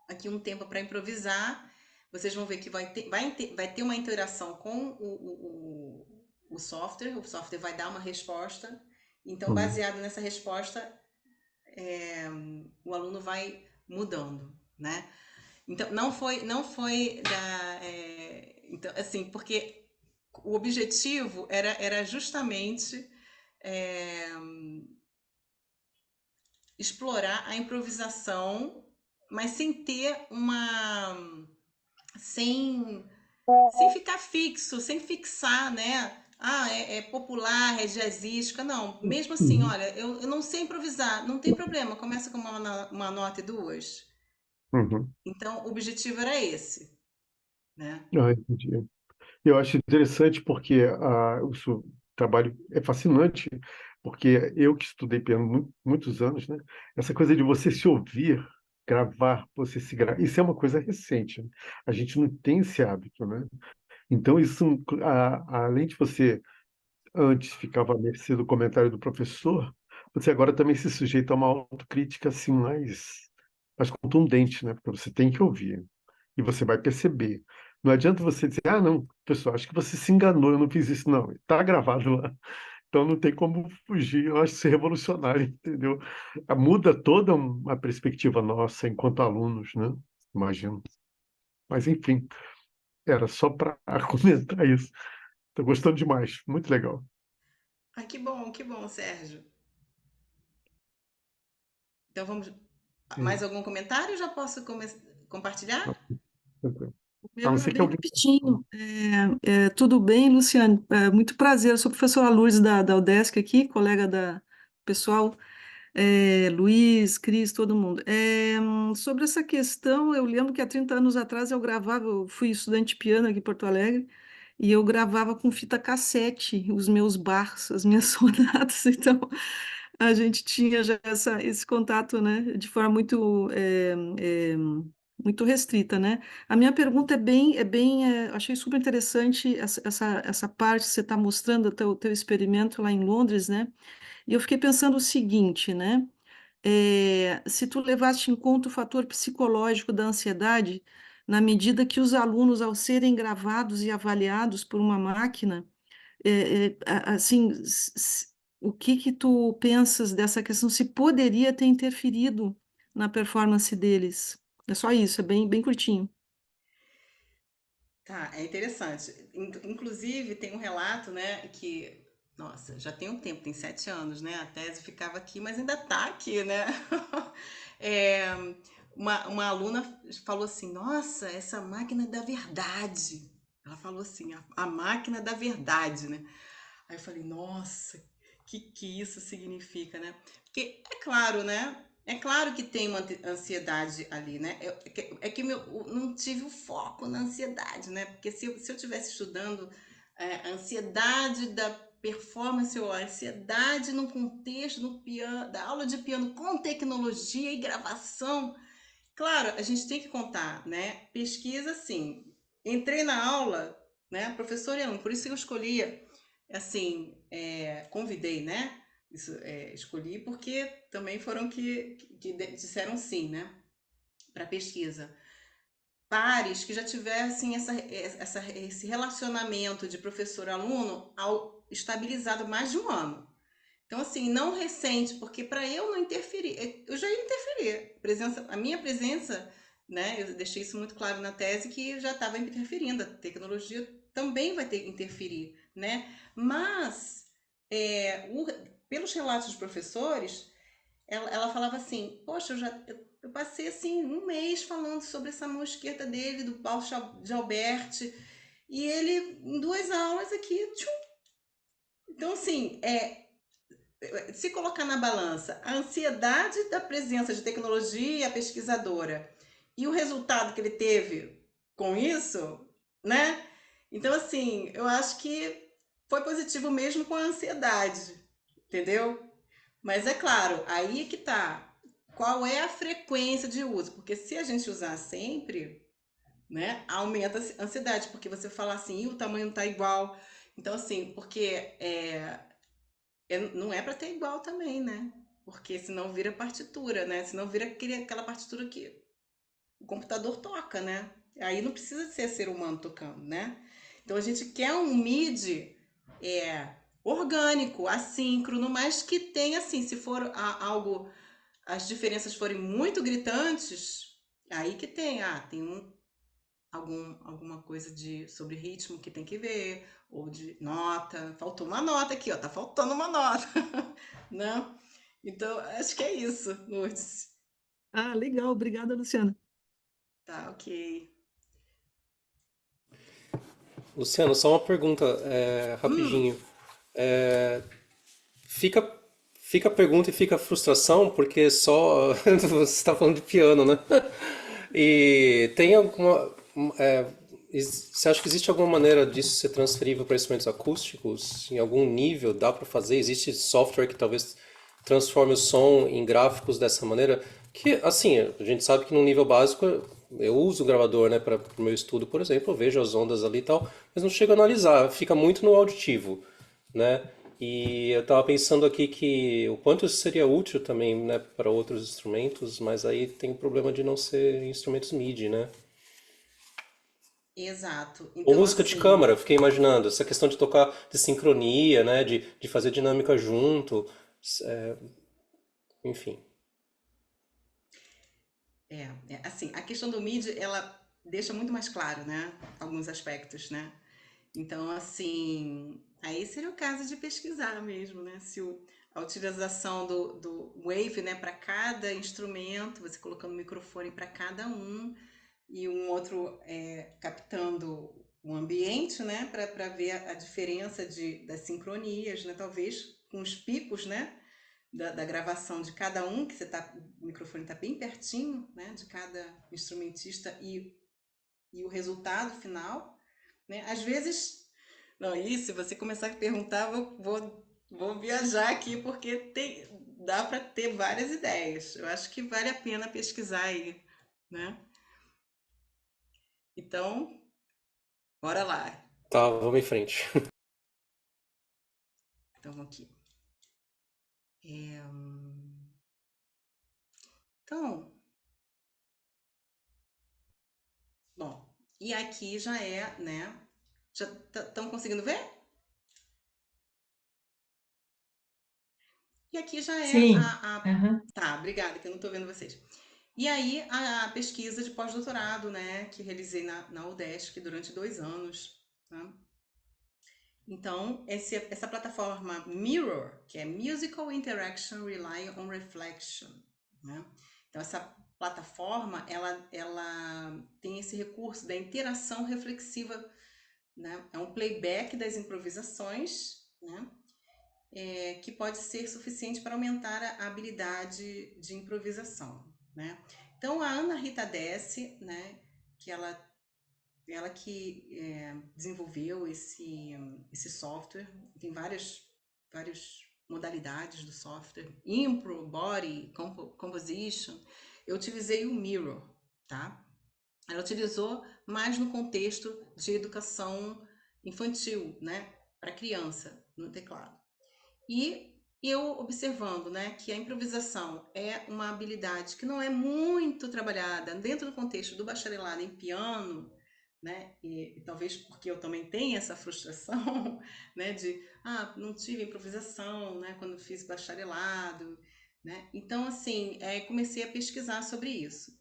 Speaker 2: aqui um tempo para improvisar. Vocês vão ver que vai ter uma interação com o software. O software vai dar uma resposta. Então,
Speaker 4: uhum,
Speaker 2: baseado nessa resposta, o aluno vai mudando, né? Então, então, assim, porque o objetivo era justamente é, explorar a improvisação, mas sem ter sem, sem ficar fixo, sem fixar, né? Ah, é popular, é jazzística. Não, mesmo assim,
Speaker 4: uhum,
Speaker 2: olha, eu não sei improvisar, não tem problema, começa com uma nota e duas.
Speaker 4: uhum.
Speaker 2: Então, o objetivo era esse, né?
Speaker 4: Ah, entendi. Eu acho interessante porque o seu trabalho é fascinante, porque eu que estudei piano muitos anos, né? Essa coisa de você se ouvir, gravar, você se gravar, isso é uma coisa recente, né? A gente não tem esse hábito, né? Então, isso, além de você antes ficava à mercê do comentário do professor, você agora também se sujeita a uma autocrítica assim mais contundente, né? Porque você tem que ouvir e você vai perceber. Não adianta você dizer, ah, não, pessoal, acho que você se enganou, eu não fiz isso, não. Está gravado lá. Então não tem como fugir. Eu acho isso revolucionário, entendeu? Muda toda uma perspectiva nossa enquanto alunos, né? Imagino. Mas enfim, era só para comentar isso. Estou gostando demais. Muito legal.
Speaker 2: Ah, que bom, Sérgio. Então vamos. Mais
Speaker 4: É,
Speaker 2: algum comentário? Já posso compartilhar?
Speaker 4: tranquilo.
Speaker 3: O
Speaker 4: A
Speaker 3: meu
Speaker 4: não
Speaker 3: é
Speaker 4: ser que
Speaker 3: bem
Speaker 4: alguém.
Speaker 3: rapidinho. Tudo bem, Luciane? Muito prazer. Eu sou a professora Lourdes da UDESC aqui, colega da pessoal, Luiz, Cris, todo mundo. Sobre essa questão, eu lembro que há 30 anos atrás eu fui estudante de piano aqui em Porto Alegre, e eu gravava com fita cassete os meus bars, as minhas sonatas, então a gente tinha já esse contato, né, de forma muito restrita, né? A minha pergunta achei super interessante essa parte que você está mostrando, o teu experimento lá em Londres, né? E eu fiquei pensando o seguinte, né? Se tu levaste em conta o fator psicológico da ansiedade, na medida que os alunos, ao serem gravados e avaliados por uma máquina, assim, o que que tu pensas dessa questão? Se poderia ter interferido na performance deles? É só isso, é bem curtinho.
Speaker 2: Tá, é interessante. Inclusive, tem um relato, né, que, nossa, já tem um tempo, tem 7 anos, né? A tese ficava aqui, mas ainda tá aqui, né? É, uma aluna falou assim: Nossa, essa máquina da verdade. Ela falou assim: a máquina da verdade, né? Aí eu falei: Nossa, que isso significa, né? Porque é claro, né? É claro que tem uma ansiedade ali, né? É que não tive o foco na ansiedade, né? Porque se eu tivesse estudando a ansiedade da performance ou a ansiedade no contexto no piano, da aula de piano com tecnologia e gravação, claro, a gente tem que contar, né? Pesquisa, sim. Entrei na aula, né? Professor e aluno, por isso que eu escolhia, assim, convidei, né? escolhi porque também foram que disseram sim, né, para pesquisa. Pares que já tivessem esse relacionamento de professor-aluno estabilizado mais de um ano. Então, assim, não recente, porque para eu não interferir, eu já ia interferir. A minha presença, né, eu deixei isso muito claro na tese que já estava interferindo. A tecnologia também vai ter que interferir, né? Mas, pelos relatos dos professores, ela falava assim: poxa, eu passei assim um mês falando sobre essa mão esquerda dele, do Paulo de Alberti, e ele, em 2 aulas aqui, tchum. Então, assim, se colocar na balança a ansiedade da presença de tecnologia pesquisadora e o resultado que ele teve com isso, né? Então, assim, eu acho que foi positivo mesmo com a ansiedade, entendeu? Mas é claro, aí que tá. Qual é a frequência de uso? Porque se a gente usar sempre, né, aumenta a ansiedade, porque você fala assim, o tamanho não tá igual. Então, assim, porque não é para ter igual também, né? Porque senão vira partitura, né? Senão vira aquela partitura que o computador toca, né? Aí não precisa ser ser humano tocando, né? Então a gente quer um MIDI orgânico, assíncrono, mas que tenha assim, se for algo, as diferenças forem muito gritantes, aí que tem alguma coisa sobre ritmo que tem que ver, ou de nota. Faltou uma nota aqui, ó, tá faltando uma nota, né? Então, acho que é isso, Lourdes.
Speaker 3: Ah, legal, obrigada, Luciana.
Speaker 2: Tá, ok.
Speaker 1: Luciano, só uma pergunta,
Speaker 2: Hum,
Speaker 1: rapidinho. É, fica, fica a pergunta e fica a frustração, porque só você está falando de piano, né? E tem alguma. Você acha que existe alguma maneira disso ser transferível para instrumentos acústicos? Em algum nível dá para fazer? Existe software que talvez transforme o som em gráficos dessa maneira? Que, assim, a gente sabe que no nível básico eu uso o gravador, né, para o meu estudo, por exemplo, eu vejo as ondas ali e tal, mas não chego a analisar, fica muito no auditivo, né? E eu estava pensando aqui que o quanto isso seria útil também, né, para outros instrumentos, mas aí tem o problema de não ser instrumentos MIDI, né?
Speaker 2: exato.
Speaker 1: Ou
Speaker 2: Então,
Speaker 1: música de
Speaker 2: assim,
Speaker 1: câmara, eu fiquei imaginando, essa questão de tocar de sincronia, né, de fazer dinâmica junto, é, enfim.
Speaker 2: assim, a questão do MIDI, ela deixa muito mais claro, né? Alguns aspectos, né? Então, assim, aí seria o caso de pesquisar mesmo, né? Se a utilização do Wave, né, para cada instrumento, você colocando o microfone para cada um e um outro captando o ambiente, né, para ver a diferença das sincronias, né? Talvez com os picos, né? Da gravação de cada um, que o microfone está bem pertinho, né, de cada instrumentista e o resultado final, né? Às vezes, não, e se você começar a perguntar, vou viajar aqui porque dá para ter várias ideias. Eu acho que vale a pena pesquisar aí, né? Então, bora lá.
Speaker 1: Tá, vamos em frente.
Speaker 2: Então, vamos aqui. Então, bom, e aqui já né? Já estão conseguindo ver? E aqui já é
Speaker 5: Sim. Aham.
Speaker 2: Tá, obrigada, que eu não estou vendo vocês. E aí, a pesquisa de pós-doutorado, né, que realizei na UDESC durante 2 anos, tá? Então, essa plataforma Mirror, que é Musical Interaction Rely on Reflection, né? Então, essa plataforma, ela tem esse recurso da interação reflexiva, né? É um playback das improvisações, né? Que pode ser suficiente para aumentar a habilidade de improvisação, né? Então, a Ana Rita Dessi, né, que ela que desenvolveu esse software, tem várias modalidades do software, Impro, Body, Composition. Eu utilizei o Mirror, tá? Ela utilizou mais no contexto de educação infantil, né, para criança, no teclado. E eu observando, né, que a improvisação é uma habilidade que não é muito trabalhada dentro do contexto do bacharelado em piano, né, e talvez porque eu também tenho essa frustração, né, de, não tive improvisação, né, quando fiz bacharelado, né, então, assim, comecei a pesquisar sobre isso.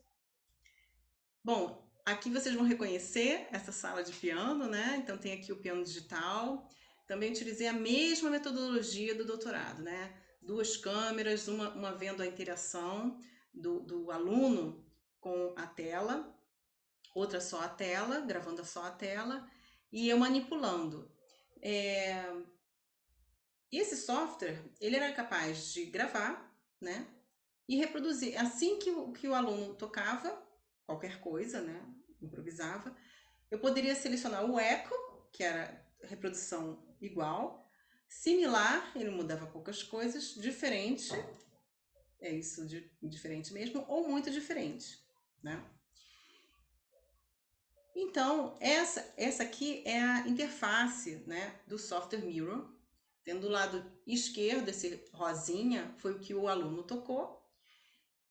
Speaker 2: Bom, aqui vocês vão reconhecer essa sala de piano, né, então tem aqui o piano digital. Também utilizei a mesma metodologia do doutorado, né? 2 câmeras, uma vendo a interação do aluno com a tela, outra só a tela, gravando só a tela, e eu manipulando. E esse software, ele era capaz de gravar, né? E reproduzir. Assim que o aluno tocava, qualquer coisa, né? Improvisava, eu poderia selecionar o eco, que era reprodução igual, similar, ele mudava poucas coisas, diferente, é isso, diferente mesmo, ou muito diferente, né? Então, essa aqui é a interface, né, do software Mirror. Tendo do lado esquerdo, esse rosinha, foi o que o aluno tocou,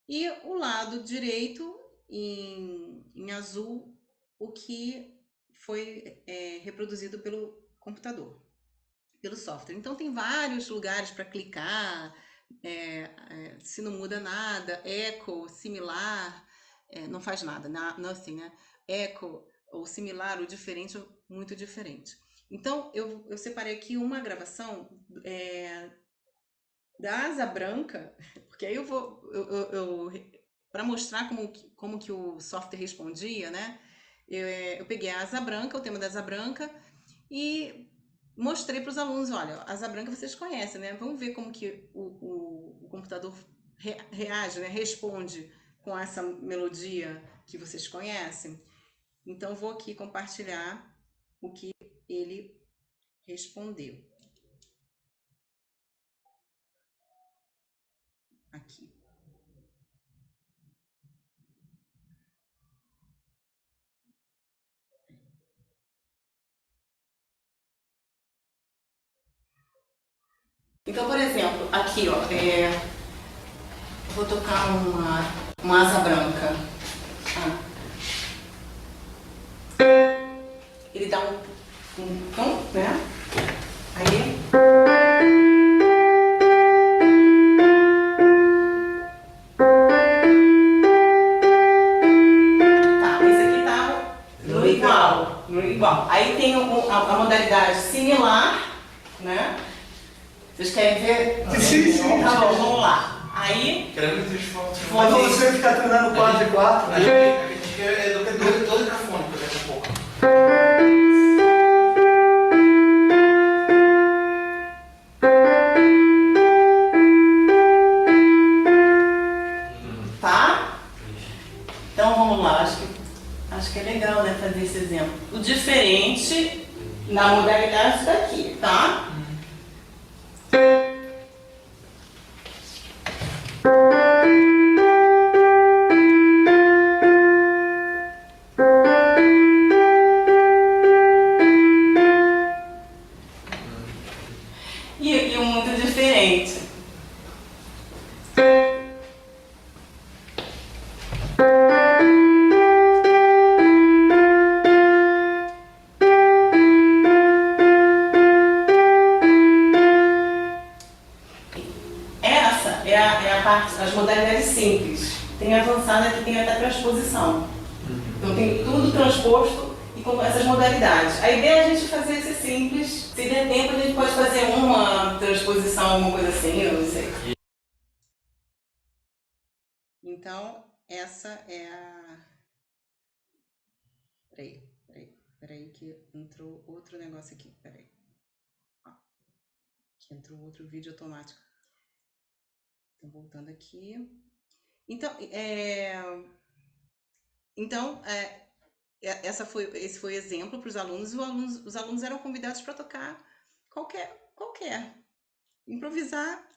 Speaker 2: e o lado direito, em azul, o que foi reproduzido pelo computador, pelo software. Então tem vários lugares para clicar, se não muda nada, eco, similar, não faz nada, não assim, né? Eco ou similar, ou diferente, ou muito diferente. Então eu separei aqui uma gravação da Asa Branca, porque aí para mostrar como que o software respondia, né? Eu peguei a Asa Branca, o tema da Asa Branca, e mostrei para os alunos, olha, a Asa Branca vocês conhecem, né? Vamos ver como que o computador reage, né? Responde com essa melodia que vocês conhecem. Então, vou aqui compartilhar o que ele respondeu. Aqui. Então, por exemplo, aqui, ó, vou tocar uma asa branca. Ele dá um tom, né? Aí. Tá, esse aqui tá no igual. No igual. Aí tem a modalidade similar, né? Vocês querem ver?
Speaker 5: Sim.
Speaker 2: Tá bom, vamos lá. Aí.
Speaker 5: Queremos que eles falem.
Speaker 6: Mas você ficar treinando 4 e 4,
Speaker 5: A gente quer do microfone daqui a pouco.
Speaker 2: Tá? Então vamos lá. Acho que é legal, né, fazer esse exemplo. O diferente na modalidade daqui, tá? E o muito diferente. Essa é a parte, as modalidades simples. Tem avançada que tem até transposição. Então tem tudo transposto e com essas modalidades. A ideia é a gente fazer esse simples. Se der tempo, a gente pode fazer uma transposição, alguma coisa assim, eu não sei. Então, essa é a... Peraí que entrou outro negócio aqui. Peraí. Que entrou outro vídeo automático. Então, voltando aqui. Então, esse foi o exemplo para os alunos. Os alunos eram convidados para tocar qualquer. Improvisar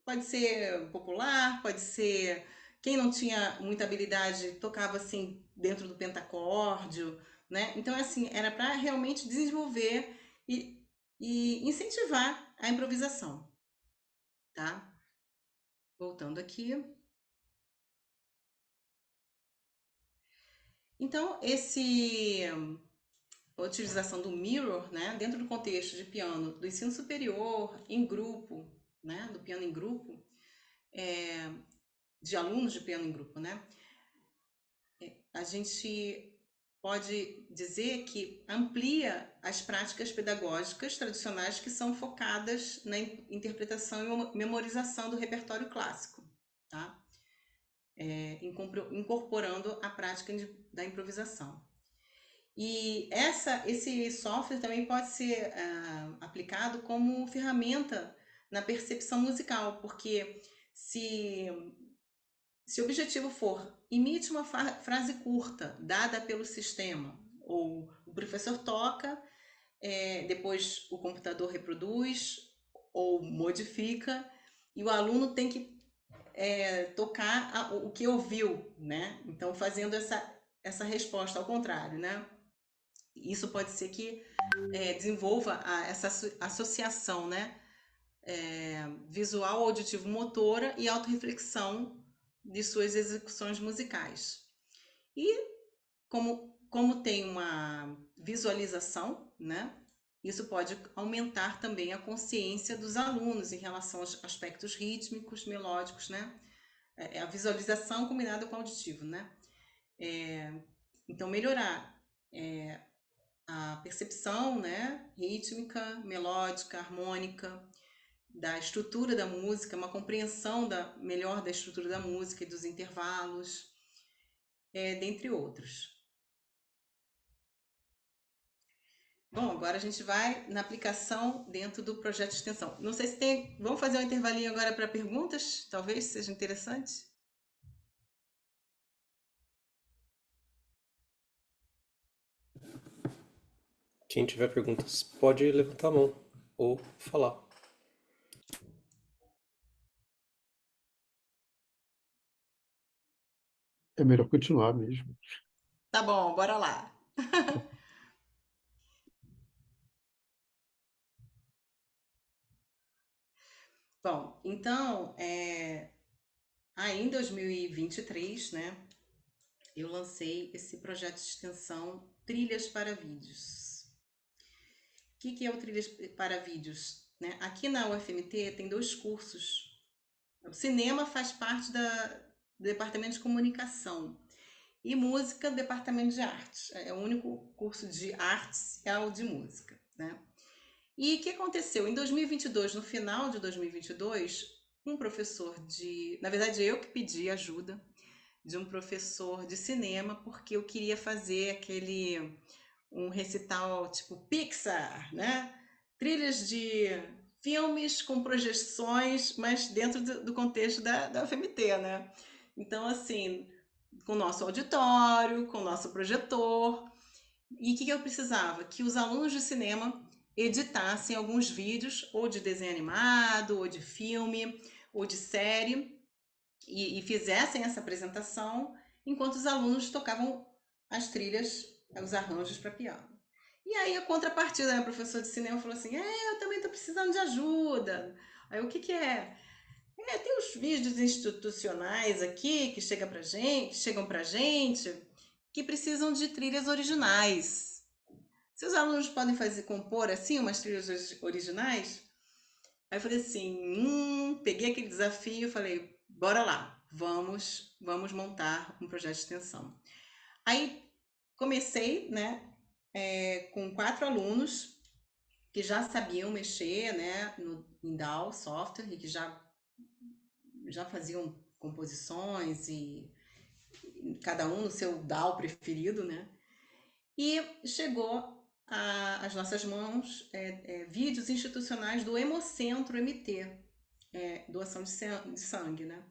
Speaker 2: pode ser popular, pode ser... Quem não tinha muita habilidade tocava assim dentro do pentacórdio, né? Então, assim, era para realmente desenvolver e incentivar a improvisação. tá? Voltando aqui. Então, a utilização do mirror, né, dentro do contexto de piano do ensino superior, em grupo, né, do piano em grupo, de alunos de piano em grupo, né, a gente pode dizer que amplia as práticas pedagógicas tradicionais que são focadas na interpretação e memorização do repertório clássico, tá? Incorporando a prática da improvisação. E esse software também pode ser aplicado como ferramenta na percepção musical, porque se o objetivo for imite uma frase curta dada pelo sistema, ou o professor toca, depois o computador reproduz ou modifica, e o aluno tem que tocar o que ouviu, né? Então, fazendo essa resposta ao contrário, né? Isso pode ser que desenvolva essa associação, né? Visual, auditivo, motora e autorreflexão de suas execuções musicais. E como tem uma visualização, né? Isso pode aumentar também a consciência dos alunos em relação aos aspectos rítmicos, melódicos, né? A visualização combinada com o auditivo, né? Então, melhorar a percepção, né? Rítmica, melódica, harmônica, da estrutura da música, uma compreensão melhor da estrutura da música e dos intervalos, dentre outros. Bom, agora a gente vai na aplicação dentro do projeto de extensão. Não sei se tem... Vamos fazer um intervalinho agora para perguntas? Talvez seja interessante.
Speaker 1: Quem tiver perguntas pode levantar a mão ou falar.
Speaker 4: É melhor continuar mesmo.
Speaker 2: Tá bom, bora lá. Bom, então, aí em 2023, né, eu lancei esse projeto de extensão Trilhas para Vídeos. O que é o Trilhas para Vídeos? Né? Aqui na UFMT tem 2 cursos. O cinema faz parte do departamento de comunicação e música do departamento de artes. É o único curso de artes, é o de música, né? E o que aconteceu? Em 2022, no final de 2022, um professor na verdade eu que pedi ajuda de um professor de cinema, porque eu queria fazer um recital tipo Pixar, né? Trilhas de filmes com projeções, mas dentro do contexto da UFMT, né? Então, assim, com o nosso auditório, com o nosso projetor. E o que eu precisava? Que os alunos de cinema editassem alguns vídeos, ou de desenho animado, ou de filme, ou de série, e fizessem essa apresentação, enquanto os alunos tocavam as trilhas, os arranjos para piano. E aí a contrapartida, né, o professor de cinema falou assim, eu também estou precisando de ajuda. Aí o que é? Tem os vídeos institucionais aqui que chegam pra gente, que precisam de trilhas originais. Se os alunos podem compor assim umas trilhas originais, aí eu falei assim, peguei aquele desafio e falei, bora lá, vamos montar um projeto de extensão. Aí comecei, né, com 4 alunos que já sabiam mexer, né, em DAW software e que já faziam composições e cada um no seu DAW preferido, né? E chegou às nossas mãos vídeos institucionais do Hemocentro MT, doação de sangue, né?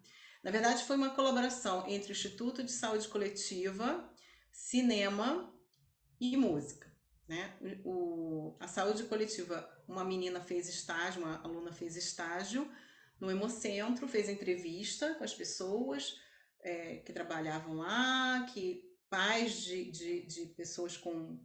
Speaker 2: Na verdade, foi uma colaboração entre o Instituto de Saúde Coletiva, cinema e música, né? A saúde coletiva, uma menina fez estágio, uma aluna fez estágio no Hemocentro, fez entrevista com as pessoas que trabalhavam lá, pais de pessoas com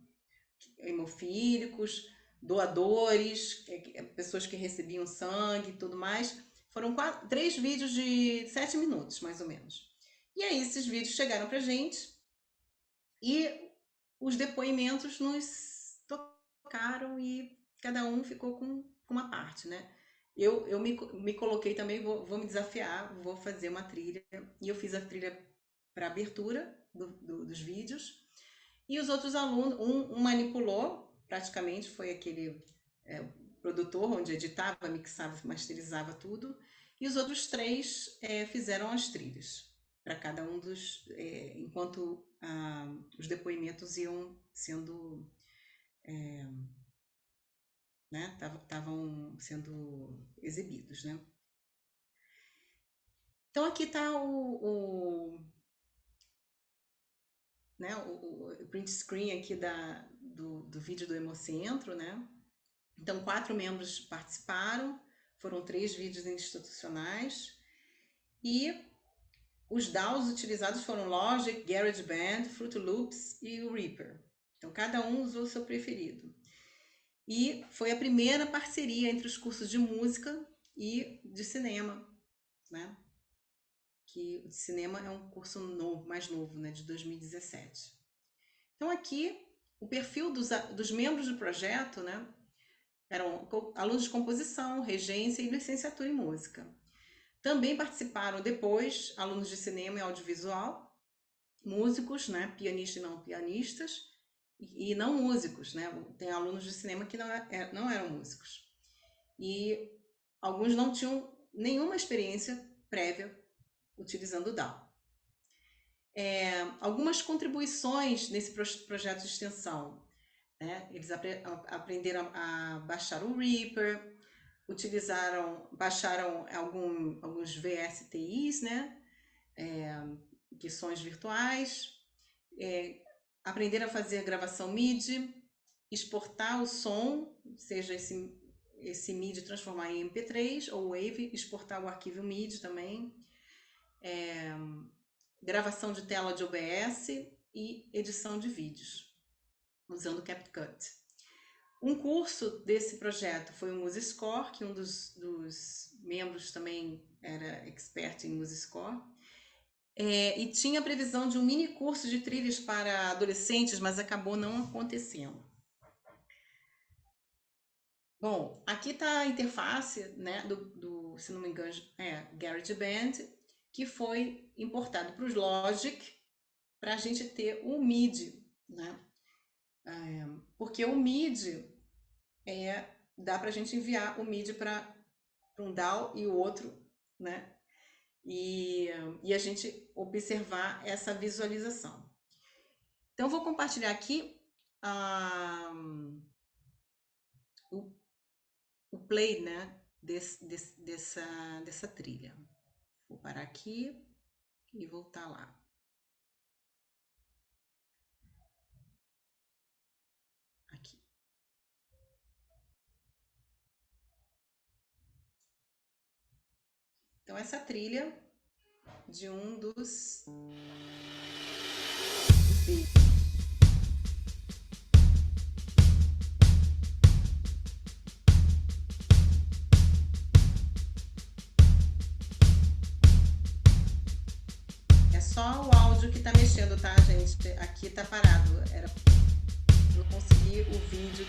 Speaker 2: hemofílicos, doadores, pessoas que recebiam sangue e tudo mais. Foram 3 vídeos de 7 minutos, mais ou menos. E aí esses vídeos chegaram pra gente e os depoimentos nos tocaram e cada um ficou com uma parte, né? Eu me coloquei também, vou me desafiar, vou fazer uma trilha. E eu fiz a trilha para abertura dos vídeos. E os outros alunos, um manipulou, praticamente, foi aquele produtor, onde editava, mixava, masterizava tudo. E os outros 3 fizeram as trilhas, para cada um enquanto os depoimentos iam sendo, né, estavam sendo exibidos, né? Então aqui está né, o print screen aqui do vídeo do Hemocentro, né? Então 4 membros participaram, foram 3 vídeos institucionais e os DAWs utilizados foram Logic, GarageBand, Fruit Loops e o Reaper. Então cada um usou o seu preferido. E foi a primeira parceria entre os cursos de música e de cinema, né? Que o de cinema é um curso novo, mais novo, né, de 2017. Então aqui o perfil dos membros do projeto, né, eram alunos de composição, regência e licenciatura em música. Também participaram depois alunos de cinema e audiovisual, músicos, né, pianistas e não pianistas, e não músicos, né? Tem alunos de cinema que não eram músicos. E alguns não tinham nenhuma experiência prévia utilizando o DAW. Algumas contribuições nesse projeto de extensão, né? Eles aprenderam a baixar o Reaper, baixaram alguns VSTIs, né? Que sons virtuais, aprenderam a fazer gravação MIDI, exportar o som, seja esse MIDI transformar em MP3 ou Wave, exportar o arquivo MIDI também, gravação de tela de OBS e edição de vídeos, usando CapCut. Um curso desse projeto foi o MuseScore, que um dos membros também era expert em MuseScore, e tinha a previsão de um mini curso de trilhas para adolescentes, mas acabou não acontecendo. Bom, aqui está a interface, né, se não me engano, GarageBand, que foi importado para os Logic para a gente ter o MIDI, né? Porque o MIDI dá para a gente enviar o MIDI para um DAW e o outro, né? E a gente observar essa visualização. Então, eu vou compartilhar aqui o play, né, dessa trilha. Vou parar aqui e voltar lá. Aqui. Então, essa trilha de um dos vídeos. É só o áudio que tá mexendo, tá, gente? Aqui tá parado. Era não consegui o vídeo.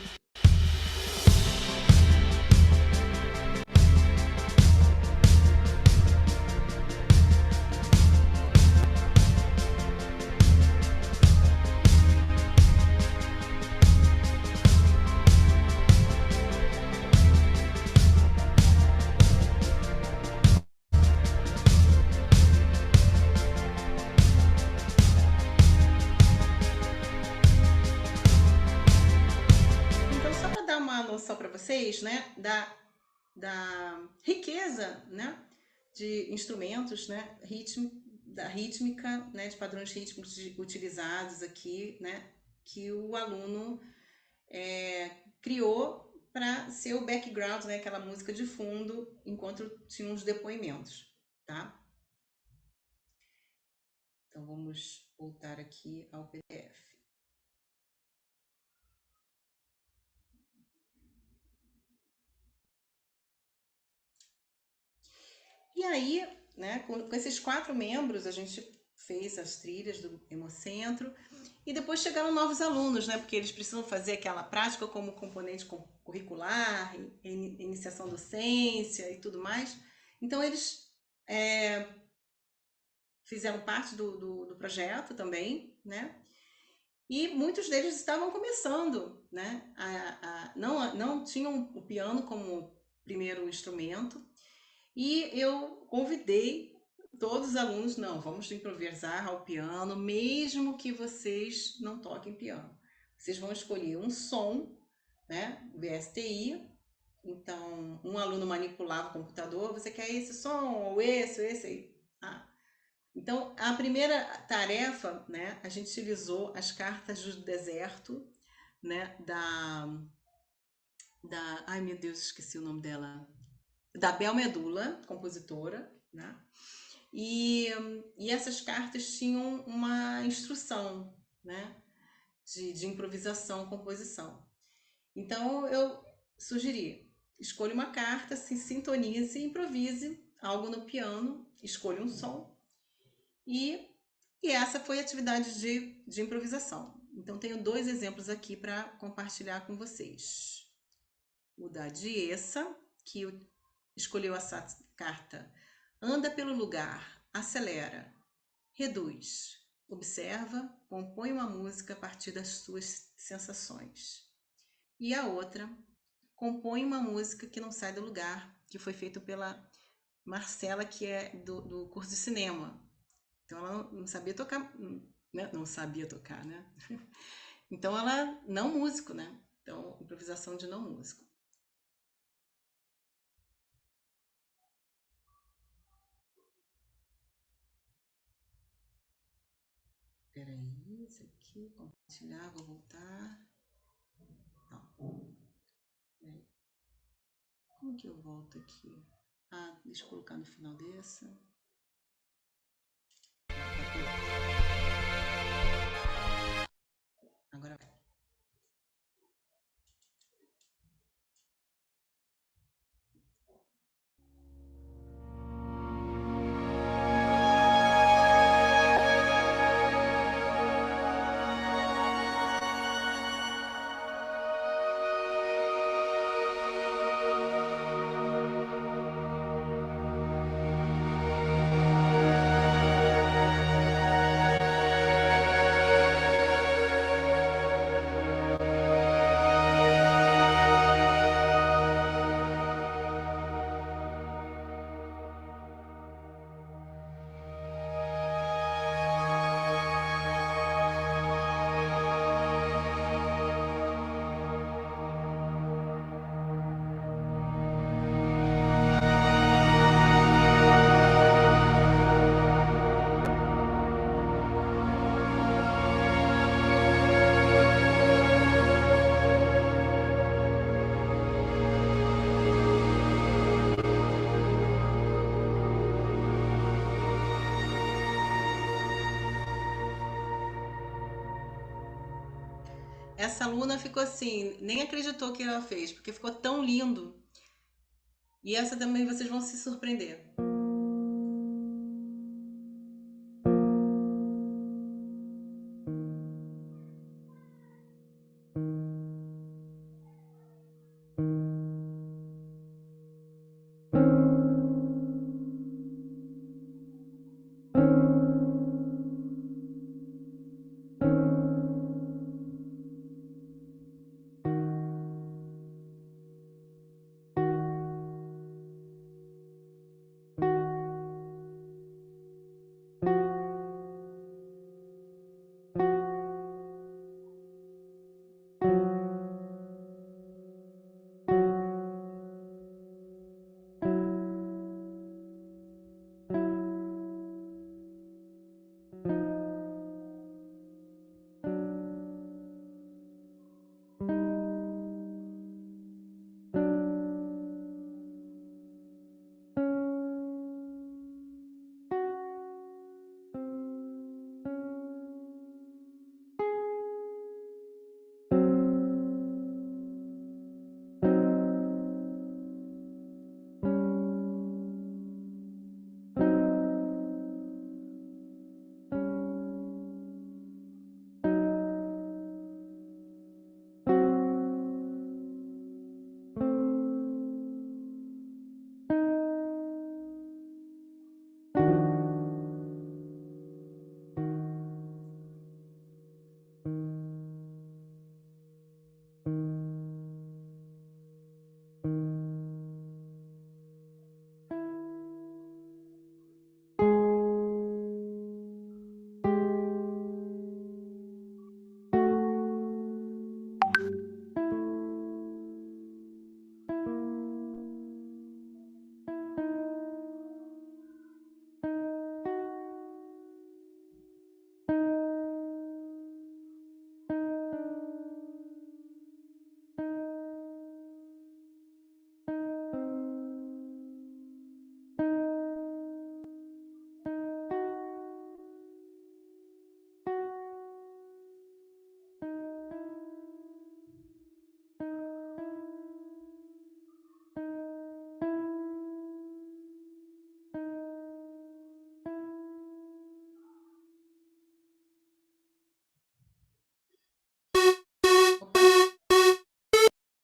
Speaker 2: Então, só para dar uma noção para vocês, né, da riqueza, né, de instrumentos, né, da rítmica, né, de padrões rítmicos utilizados aqui, né, que o aluno criou para ser o background, né, aquela música de fundo, enquanto tinha uns depoimentos, tá? Então, vamos voltar aqui ao PDF. E aí, né, com esses 4 membros, a gente fez as trilhas do Hemocentro e depois chegaram novos alunos, né, porque eles precisam fazer aquela prática como componente curricular, iniciação docência e tudo mais. Então, eles fizeram parte do projeto também, né? E muitos deles estavam começando, né? Não tinham o piano como primeiro instrumento. E eu convidei todos os alunos, não, vamos improvisar ao piano, mesmo que vocês não toquem piano. Vocês vão escolher um som, né? VSTI. Então, um aluno manipulava o computador, você quer esse som, ou esse aí. Então, a primeira tarefa, né, a gente utilizou as cartas do deserto, né, ai meu Deus, esqueci o nome dela, da Bel Medula, compositora, né? E essas cartas tinham uma instrução, né, de improvisação, composição. Então, eu sugeri, escolha uma carta, se sintonize, improvise algo no piano, escolha um som e essa foi a atividade de improvisação. Então, tenho 2 exemplos aqui para compartilhar com vocês. O da Diessa, que escolheu essa carta. Anda pelo lugar, acelera, reduz, observa, compõe uma música a partir das suas sensações. E a outra, compõe uma música que não sai do lugar, que foi feito pela Marcela, que é do curso de cinema. Então ela não sabia tocar, né? Não sabia tocar, né? Então ela não músico, né? Então improvisação de não músico. Peraí, isso aqui, compartilhar, vou voltar. Não. Peraí. Como que eu volto aqui? Deixa eu colocar no final dessa. Agora vai. Essa aluna ficou assim, nem acreditou que ela fez, porque ficou tão lindo. E essa também vocês vão se surpreender.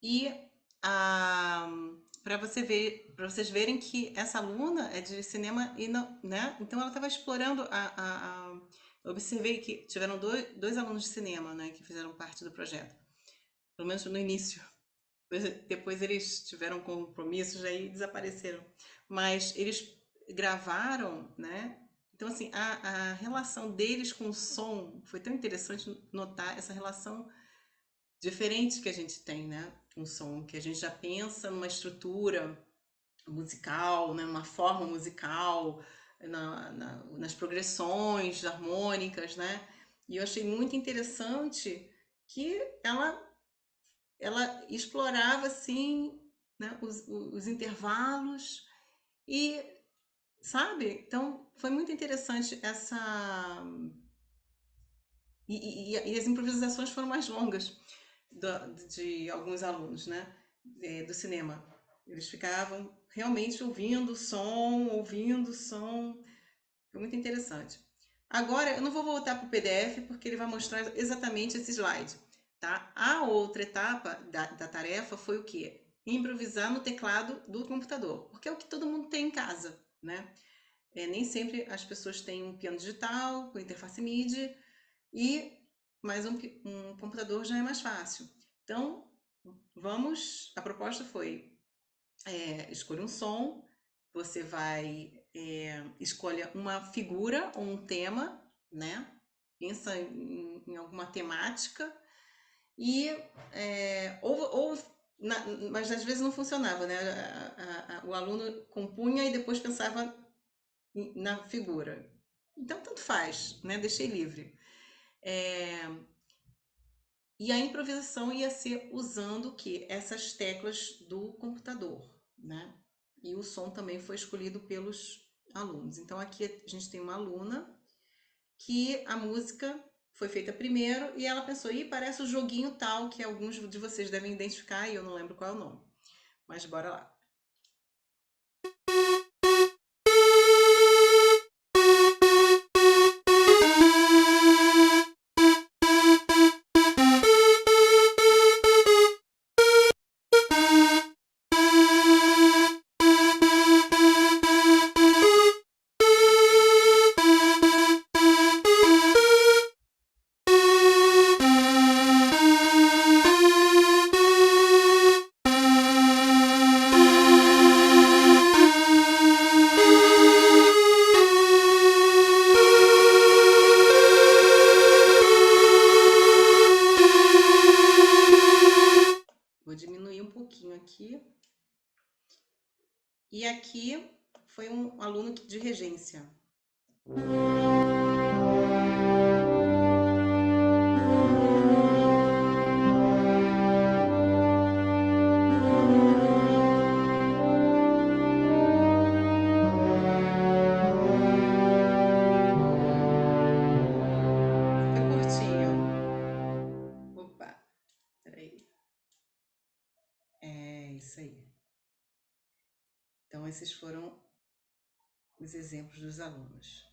Speaker 2: E para vocês verem que essa aluna é de cinema e não, né? Então ela estava explorando eu observei que tiveram dois alunos de cinema, né, que fizeram parte do projeto, pelo menos no início. Depois eles tiveram compromissos, aí desapareceram. Mas eles gravaram, né? Então, assim, a relação deles com o som foi tão interessante notar essa relação diferente que a gente tem, né? Um som que a gente já pensa numa estrutura musical, né? Numa forma musical, nas progressões harmônicas, né? E eu achei muito interessante que ela explorava assim, né, os intervalos e, sabe? Então foi muito interessante essa e as improvisações foram mais longas de alguns alunos, né, do cinema. Eles ficavam realmente ouvindo o som. Foi muito interessante. Agora, eu não vou voltar para o PDF porque ele vai mostrar exatamente esse slide, tá? A outra etapa da tarefa foi o quê? Improvisar no teclado do computador, porque é o que todo mundo tem em casa, né? Nem sempre as pessoas têm um piano digital com interface MIDI, mas um computador já é mais fácil. Então, a proposta foi escolha um som, você vai escolha uma figura ou um tema, né? Pensa em alguma temática e mas às vezes não funcionava, né? O aluno compunha e depois pensava na figura. Então tanto faz, né? Deixei livre. E a improvisação ia ser usando o que? Essas teclas do computador, né? E o som também foi escolhido pelos alunos. Então aqui a gente tem uma aluna que a música foi feita primeiro e ela pensou, parece o joguinho tal, que alguns de vocês devem identificar e eu não lembro qual é o nome. Mas bora lá. Vou diminuir um pouquinho aqui. E aqui foi um aluno de regência. Foi curtinho. Opa, peraí. É isso aí. Então, esses foram os exemplos dos alunos.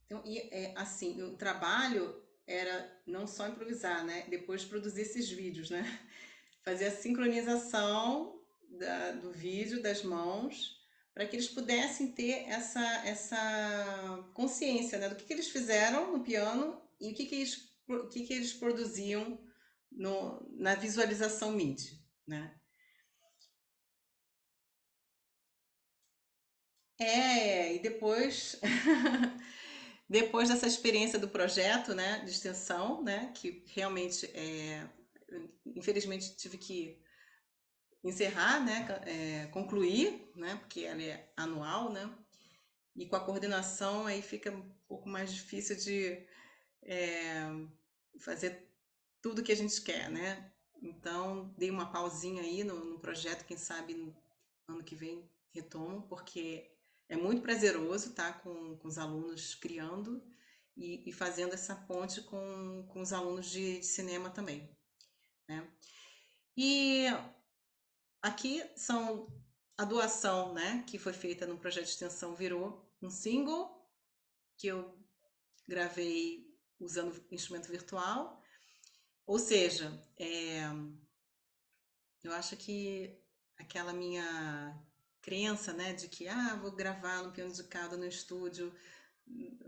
Speaker 2: Então, assim, o trabalho era não só improvisar, né? Depois produzir esses vídeos, né? Fazer a sincronização do vídeo, das mãos, para que eles pudessem ter essa consciência, né? Do que eles fizeram no piano e o que eles produziam na visualização MIDI, né? E depois, depois dessa experiência do projeto, né, de extensão, né, que realmente, infelizmente, tive que encerrar, né, concluir, né, porque ela é anual, né, e com a coordenação aí fica um pouco mais difícil de fazer tudo que a gente quer, né. Então, dei uma pausinha aí no projeto, quem sabe no ano que vem retomo, porque é muito prazeroso estar com os alunos criando e fazendo essa ponte com os alunos de cinema também, né? E aqui são a doação, né, que foi feita no projeto de extensão virou um single que eu gravei usando instrumento virtual Ou seja, eu acho que aquela minha crença, né, de que vou gravar no piano de cauda no estúdio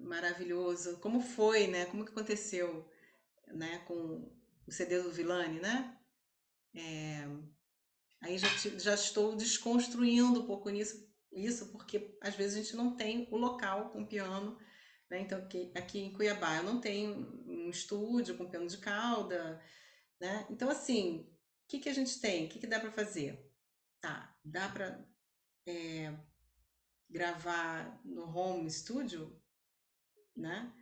Speaker 2: maravilhoso, como foi, né? Como que aconteceu, né, com o CD do Villani, né? Aí já estou desconstruindo um pouco isso, porque às vezes a gente não tem o local com piano, né? Então aqui em Cuiabá eu não tenho um estúdio com piano de cauda, né? Então assim, o que que a gente tem? O que que dá para fazer? Tá, dá para gravar no home studio, né?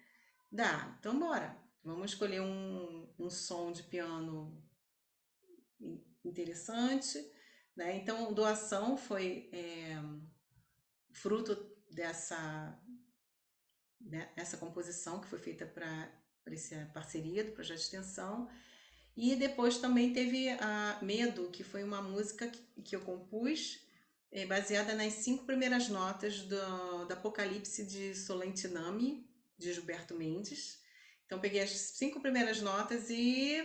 Speaker 2: Dá, então bora. Vamos escolher um som de piano interessante, né? Então, doação foi fruto essa composição que foi feita para essa parceria do projeto de extensão. E depois também teve a Medo, que foi uma música que eu compus baseada nas 5 primeiras notas do Apocalipse de Solentiname, de Gilberto Mendes. Então peguei as 5 primeiras notas e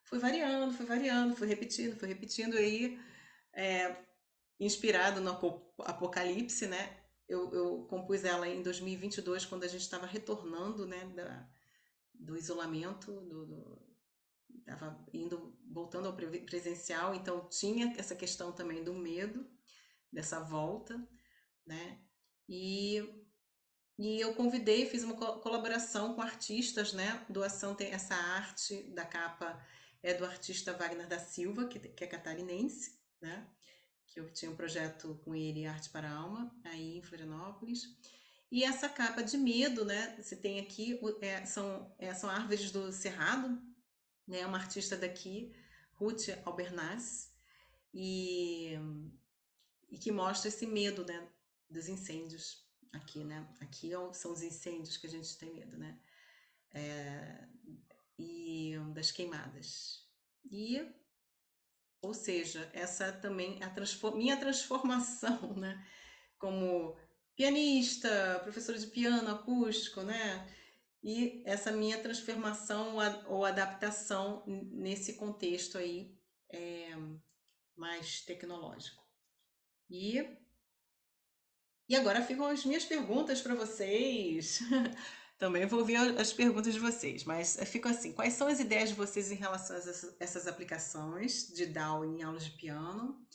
Speaker 2: fui variando, fui repetindo, e aí inspirado no Apocalipse, né? Eu compus ela em 2022, quando a gente estava retornando, né, do isolamento, estava voltando ao presencial, então tinha essa questão também do medo dessa volta, né? E eu convidei, fiz uma colaboração com artistas, né? Doação tem essa arte da capa é do artista Wagner da Silva, que é catarinense, né? Que eu tinha um projeto com ele, Arte para a Alma, aí em Florianópolis. E essa capa de medo, né? Você tem aqui, são árvores do Cerrado, né? Uma artista daqui, Ruth Albernaz, e que mostra esse medo, né? Dos incêndios aqui, né? Aqui são os incêndios que a gente tem medo, né? E das queimadas. Ou seja, essa também minha transformação, né? Como pianista, professora de piano acústico, né? E essa minha transformação ou adaptação nesse contexto aí mais tecnológico. E agora ficam as minhas perguntas para vocês. Também vou ouvir as perguntas de vocês, mas fico assim, quais são as ideias de vocês em relação a essas aplicações de DAW em aulas de piano?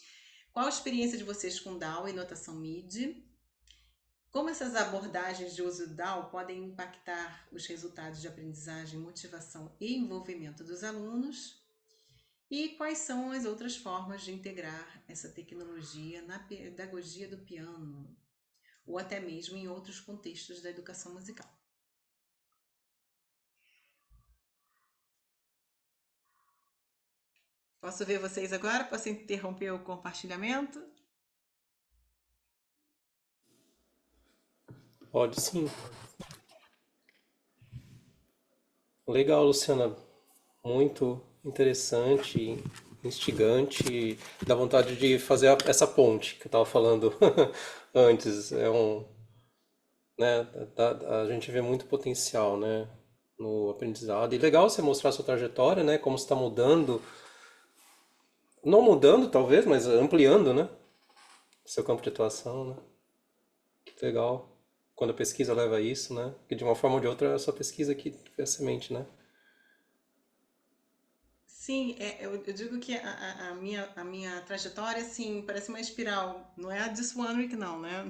Speaker 2: Qual a experiência de vocês com DAW e notação MIDI? Como essas abordagens de uso do DAW podem impactar os resultados de aprendizagem, motivação e envolvimento dos alunos? E quais são as outras formas de integrar essa tecnologia na pedagogia do piano, ou até mesmo em outros contextos da educação musical? Posso ver vocês agora? Posso interromper o compartilhamento?
Speaker 1: Pode sim. Legal, Luciana. Muito interessante, instigante, dá vontade de fazer essa ponte que eu estava falando antes. Né, a gente vê muito potencial, né, no aprendizado. E legal você mostrar a sua trajetória, né, como você está mudando, não mudando talvez, mas ampliando, né, seu campo de atuação, né. Que legal. Quando a pesquisa leva a isso, né, que de uma forma ou de outra é a sua pesquisa que fez a semente, né.
Speaker 2: Sim, eu digo que a minha trajetória, assim, parece uma espiral. Não é a de Swanwick, não, né?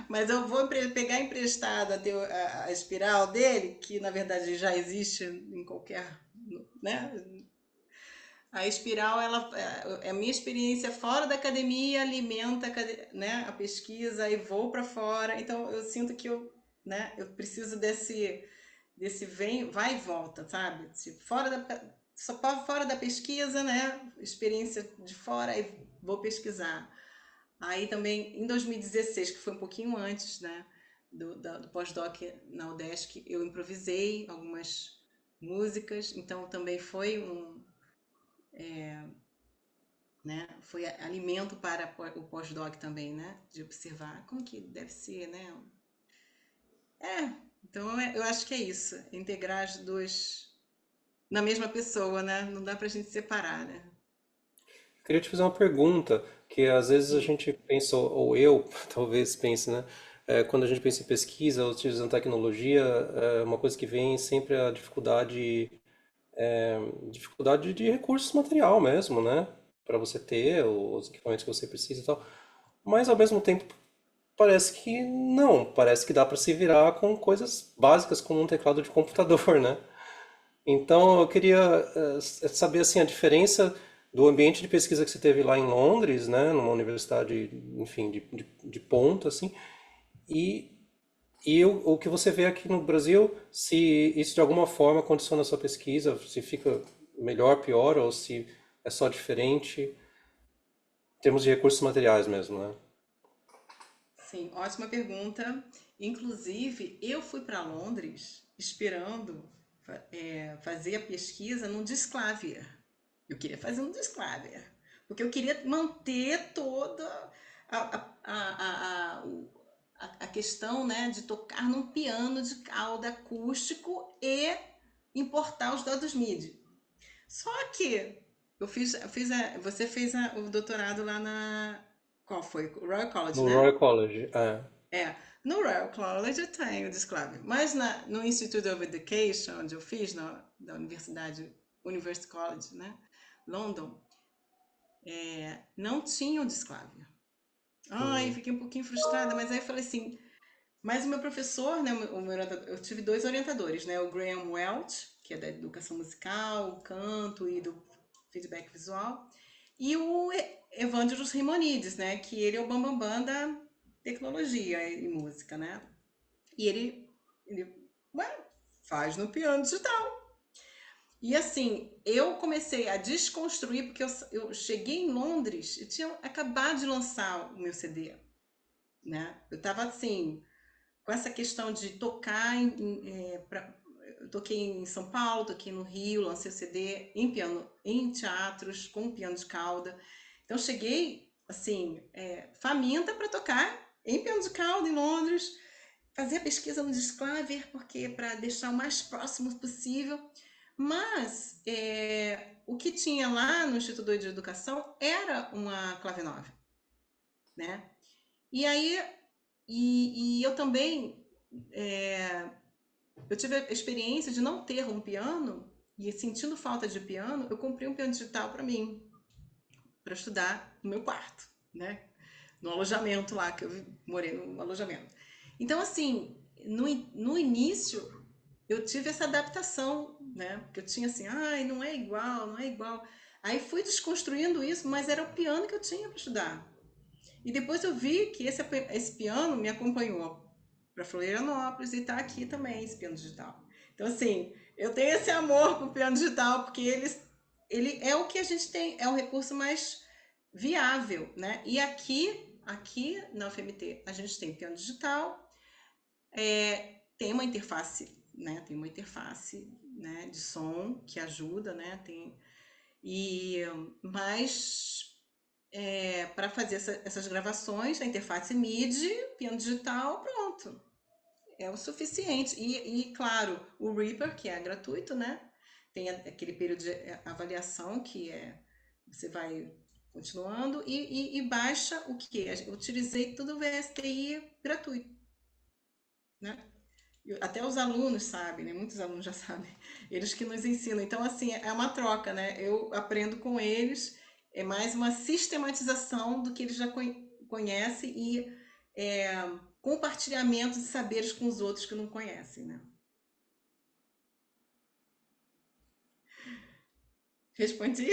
Speaker 2: Mas eu vou pegar emprestado a espiral dele, que na verdade já existe em qualquer, né? A espiral, ela é a minha experiência fora da academia, alimenta, né, a pesquisa e vou para fora. Então eu sinto que né, eu preciso desse vai e volta, sabe? Tipo, só fora da pesquisa, né? Experiência de fora e vou pesquisar. Aí também em 2016, que foi um pouquinho antes, né, do pós-doc na UDESC, eu improvisei algumas músicas, então também foi né, foi alimento para o pós-doc também, né, de observar como que deve ser, né. Então eu acho que é isso, integrar as duas. na mesma pessoa, né? Não dá pra gente separar, né?
Speaker 1: Queria te fazer uma pergunta, que às vezes a
Speaker 2: Sim,
Speaker 1: gente pensa, ou eu talvez pense, né? Quando a gente pensa em pesquisa, utilizando tecnologia, uma coisa que vem sempre é a dificuldade de recursos material mesmo, né? Para você ter os equipamentos que você precisa e tal. Mas ao mesmo tempo parece que não, parece que dá para se virar com coisas básicas como um teclado de computador, né? Então, eu queria saber assim a diferença do ambiente de pesquisa que você teve lá em Londres, né, numa universidade, enfim, de ponta, assim, e, o que você vê aqui no Brasil, se isso de alguma forma condiciona a sua pesquisa, se fica melhor, pior, ou se é só diferente, em termos de recursos materiais mesmo, né?
Speaker 2: sim, ótima pergunta. Inclusive, eu fui para Londres esperando fazer a pesquisa no Disclavier. Eu queria fazer um Disclavier, porque eu queria manter toda a, a, a, a, a questão, né, de tocar num piano de cauda acústico e importar os dados MIDI. Só que você fez o doutorado lá na. Qual foi? Royal College,
Speaker 1: No
Speaker 2: né?
Speaker 1: Royal College,
Speaker 2: É. No Royal College eu tenho Disclave, mas no Institute of Education, onde eu fiz, da University College, né? London, não tinha o Disclave. Ai,
Speaker 1: hum,
Speaker 2: fiquei um pouquinho frustrada, mas aí eu falei assim, mas o meu professor, né, eu tive dois orientadores, né, o Graham Welch, que é da educação musical, canto e do feedback visual, e o Evangelos Rimonides, né, que ele é o bambambam da tecnologia e música, né? E ele ué, faz no piano digital. E assim, eu comecei a desconstruir, porque eu cheguei em Londres e tinha acabado de lançar o meu CD, né? Eu tava assim, com essa questão de tocar eu toquei em São Paulo, toquei no Rio, lancei o CD em piano, em teatros, com piano de cauda. Então cheguei assim, faminta para tocar em piano de cauda em Londres, fazer a pesquisa no Disclavier, porque para deixar o mais próximo possível. Mas o que tinha lá no Instituto de Educação era uma clave 9, né? E aí, e eu também eu tive a experiência de não ter um piano e sentindo falta de piano, eu comprei um piano digital para mim, para estudar no meu quarto, né? No alojamento lá, que eu morei no alojamento. Então, assim, no início, eu tive essa adaptação, né? Porque eu tinha assim, ai, não é igual, não é igual. Aí fui desconstruindo isso, mas era o piano que eu tinha para estudar. E depois eu vi que esse piano me acompanhou para Florianópolis e está aqui também, esse piano digital. Então, assim, eu tenho esse amor com o piano digital, porque ele é o que a gente tem, é o recurso mais viável, né? E aqui na UFMT, a gente tem piano digital, tem uma interface, né? Tem uma interface, né, de som que ajuda, né? Mas para fazer essas gravações, a interface MIDI, piano digital, pronto. É o suficiente. Claro, o Reaper, que é gratuito, né? Tem aquele período de avaliação que você vai continuando e baixa o que? Eu utilizei tudo o VSTI gratuito, né? Até os alunos sabem, né? Muitos alunos já sabem. Eles que nos ensinam. Então, assim, é uma troca, né? Eu aprendo com eles, é mais uma sistematização do que eles já conhecem e compartilhamento de saberes com os outros que não conhecem, né? Respondi?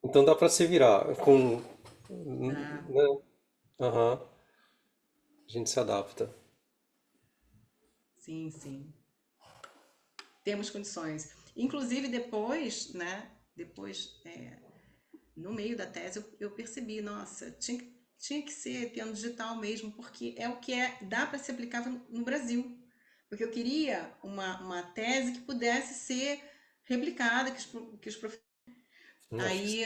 Speaker 1: então dá para se virar com,
Speaker 2: Dá.
Speaker 1: né? Aham, a gente se adapta.
Speaker 2: Sim, sim. Temos condições. Inclusive, depois, né? Depois, no meio da tese, eu percebi, nossa, tinha que ser piano digital mesmo, porque é o que dá para ser aplicável no Brasil. Porque eu queria uma tese que pudesse ser replicada, que os professores.
Speaker 1: Acho que
Speaker 2: Aí.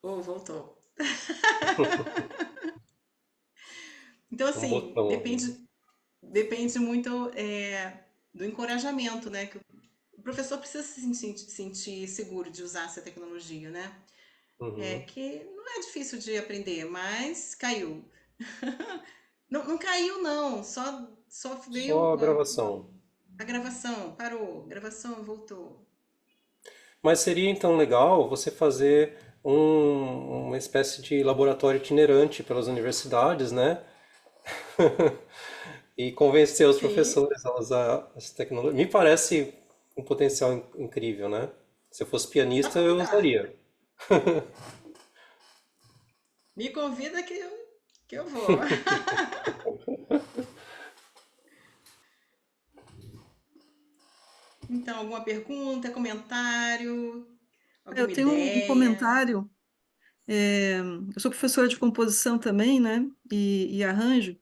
Speaker 2: Oh, voltou. Então,
Speaker 1: tem um
Speaker 2: assim,
Speaker 1: botão ali.
Speaker 2: depende muito do encorajamento, né, o professor precisa se sentir seguro de usar essa tecnologia, né? É
Speaker 1: Uhum.
Speaker 2: que não é difícil de aprender, mas caiu. Não, não caiu, não. Só
Speaker 1: Só
Speaker 2: veio
Speaker 1: a gravação.
Speaker 2: a gravação, parou. Gravação, voltou.
Speaker 1: Mas seria então legal você fazer uma espécie de laboratório itinerante pelas universidades, né? E convencer os
Speaker 2: Sim,
Speaker 1: professores a usar essa tecnologia. Me parece um potencial incrível, né? Se eu fosse
Speaker 2: só
Speaker 1: pianista, eu
Speaker 2: convidar.
Speaker 1: usaria.
Speaker 2: Me convida que eu vou. Então, alguma pergunta, comentário,
Speaker 3: Eu
Speaker 2: alguma
Speaker 3: tenho um
Speaker 2: ideia?
Speaker 3: comentário. Eu sou professora de composição também, né? E arranjo.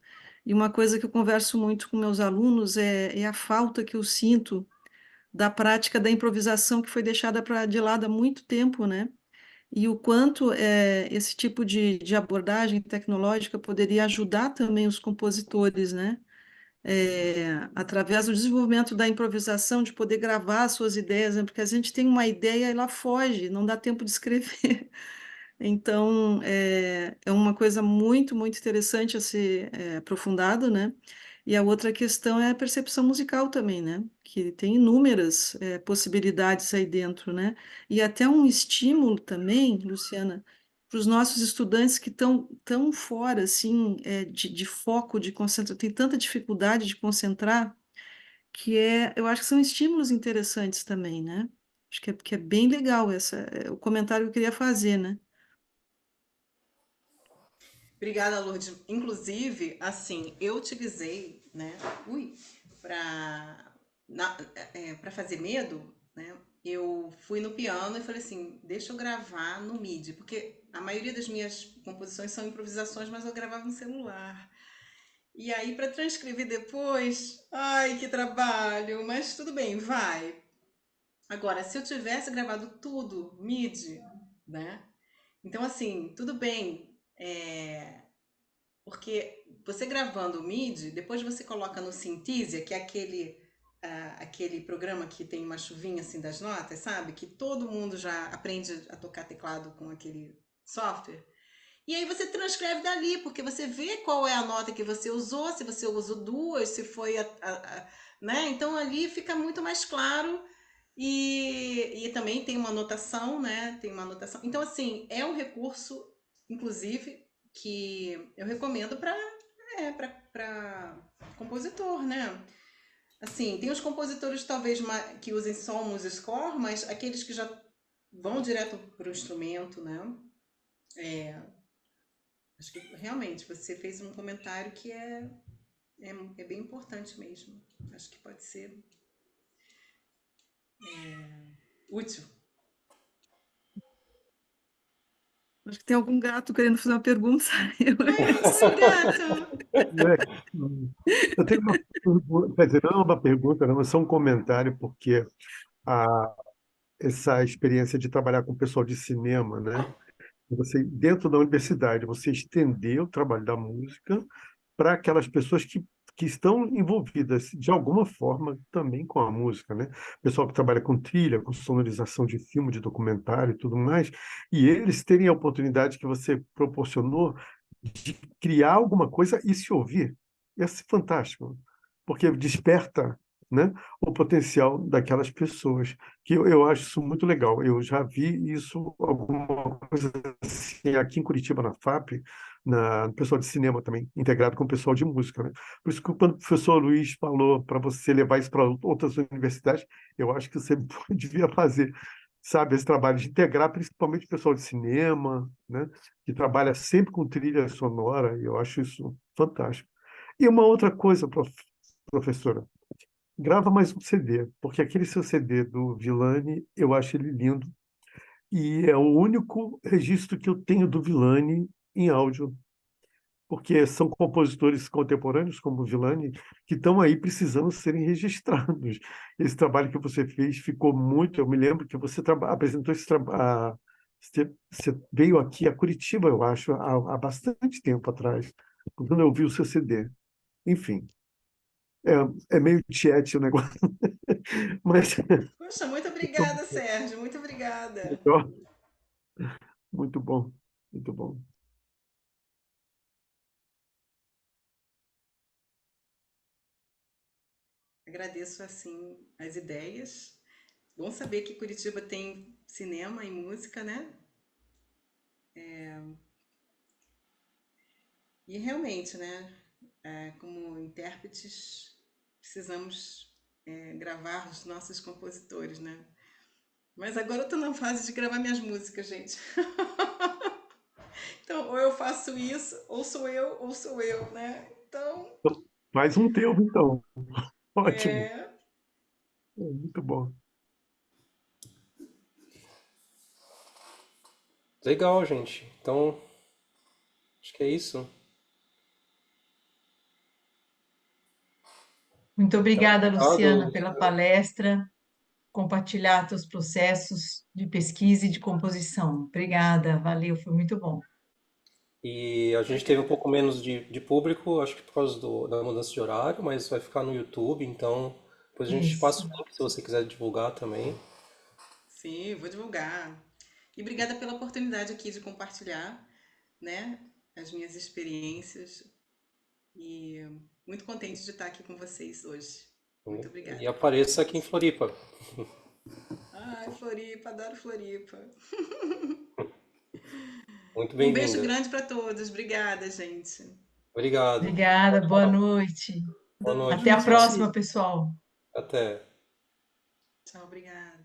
Speaker 3: E uma coisa que eu converso muito com meus alunos é a falta que eu sinto da prática da improvisação que foi deixada de lado há muito tempo, né? E o quanto esse tipo de abordagem tecnológica poderia ajudar também os compositores, né? Através do desenvolvimento da improvisação, de poder gravar suas ideias, né? Porque a gente tem uma ideia e ela foge, não dá tempo de escrever. Então, é uma coisa muito, muito interessante a ser aprofundada, né? E a outra questão é a percepção musical também, né? Que tem inúmeras possibilidades aí dentro, né? E até um estímulo também, Luciana, para os nossos estudantes que estão tão fora, assim, de foco, de concentração, tem tanta dificuldade de concentrar, eu acho que são estímulos interessantes também, né? Acho que é bem legal o comentário que eu queria fazer, né?
Speaker 2: Obrigada, Lourdes. Inclusive, assim, eu utilizei, né, para para fazer medo, né? Eu fui no piano e falei assim, deixa eu gravar no MIDI, porque a maioria das minhas composições são improvisações, mas eu gravava no celular. E aí, para transcrever depois, ai, que trabalho, mas tudo bem, vai. Agora, se eu tivesse gravado tudo MIDI, né? Então, assim, tudo bem. Porque você gravando o MIDI, depois você coloca no Synthesia, que é aquele programa que tem uma chuvinha assim das notas, sabe? Que todo mundo já aprende a tocar teclado com aquele software. E aí você transcreve dali, porque você vê qual é a nota que você usou, se você usou duas, se foi né? Então ali fica muito mais claro e também tem uma anotação, né? Tem uma anotação. Então, assim, é um recurso, inclusive, que eu recomendo para compositor, né? Assim, tem os compositores talvez que usem só o MuseScore, mas aqueles que já vão direto para o instrumento, né? Acho que realmente você fez um comentário que é bem importante mesmo. Acho que pode ser útil.
Speaker 3: Acho que tem algum gato querendo fazer uma pergunta. Eu-
Speaker 2: Oi, gato!
Speaker 4: Né? Eu tenho uma pergunta, quer dizer, não é uma pergunta, não, mas só um comentário, porque a, essa experiência de trabalhar com o pessoal de cinema, né? Você, dentro da universidade, você estender o trabalho da música para aquelas pessoas que estão envolvidas de alguma forma também com a música, né? Pessoal que trabalha com trilha, com sonorização de filme, de documentário e tudo mais, e eles terem a oportunidade que você proporcionou de criar alguma coisa e se ouvir. Ia ser fantástico, porque desperta, né, o potencial daquelas pessoas, que eu acho isso muito legal. Eu já vi isso, alguma coisa assim, aqui em Curitiba, na FAP, no pessoal de cinema também, integrado com o pessoal de música, né? Por isso que quando o professor Luiz falou para você levar isso para outras universidades, eu acho que você devia fazer, sabe, esse trabalho de integrar principalmente o pessoal de cinema, né, que trabalha sempre com trilha sonora, e eu acho isso fantástico. E uma outra coisa, professora, grava mais um CD, porque aquele seu CD do Villani, eu acho ele lindo, e é o único registro que eu tenho do Villani em áudio, porque são compositores contemporâneos, como o Villani, que estão aí precisando serem registrados. Esse trabalho que você fez ficou muito. Eu me lembro que você apresentou esse trabalho. Você veio aqui a Curitiba, eu acho, há bastante tempo atrás, quando eu vi o seu CD. Enfim, é meio tiete o negócio. Mas
Speaker 2: Poxa, muito obrigada, Sérgio. Muito obrigada.
Speaker 4: muito bom, muito bom.
Speaker 2: Agradeço, assim, as ideias. Bom saber que Curitiba tem cinema e música, né? E realmente, né? Como intérpretes, precisamos gravar os nossos compositores, né? Mas agora eu tô na fase de gravar minhas músicas, gente. Então, ou eu faço isso, ou sou eu, né? Então,
Speaker 4: Mais um teu, então. Ótimo.
Speaker 2: é...
Speaker 4: Muito bom.
Speaker 1: Legal, gente. Então, acho que é isso.
Speaker 7: Muito
Speaker 1: Então,
Speaker 7: obrigada, Luciana,
Speaker 1: obrigado.
Speaker 7: pela palestra, compartilhar teus processos de pesquisa e de composição. Obrigada, valeu, foi muito bom.
Speaker 1: E a gente teve um pouco menos de público, acho que por causa da mudança de horário, mas vai ficar no YouTube, então depois a gente
Speaker 7: Isso.
Speaker 1: passa o link se você quiser divulgar também.
Speaker 2: Sim, vou divulgar. E obrigada pela oportunidade aqui de compartilhar, né, as minhas experiências. E muito contente de estar aqui com vocês hoje. Muito
Speaker 1: E
Speaker 2: obrigada.
Speaker 1: apareça aqui em Floripa.
Speaker 2: Ai, Floripa, adoro Floripa.
Speaker 1: Muito
Speaker 2: Um beijo
Speaker 1: bem-vinda.
Speaker 2: grande para todos. Obrigada, gente.
Speaker 1: Obrigado.
Speaker 7: Obrigada, boa noite.
Speaker 1: Boa noite,
Speaker 7: Até a
Speaker 1: pessoal.
Speaker 7: próxima, pessoal.
Speaker 1: Até.
Speaker 2: Tchau, obrigada.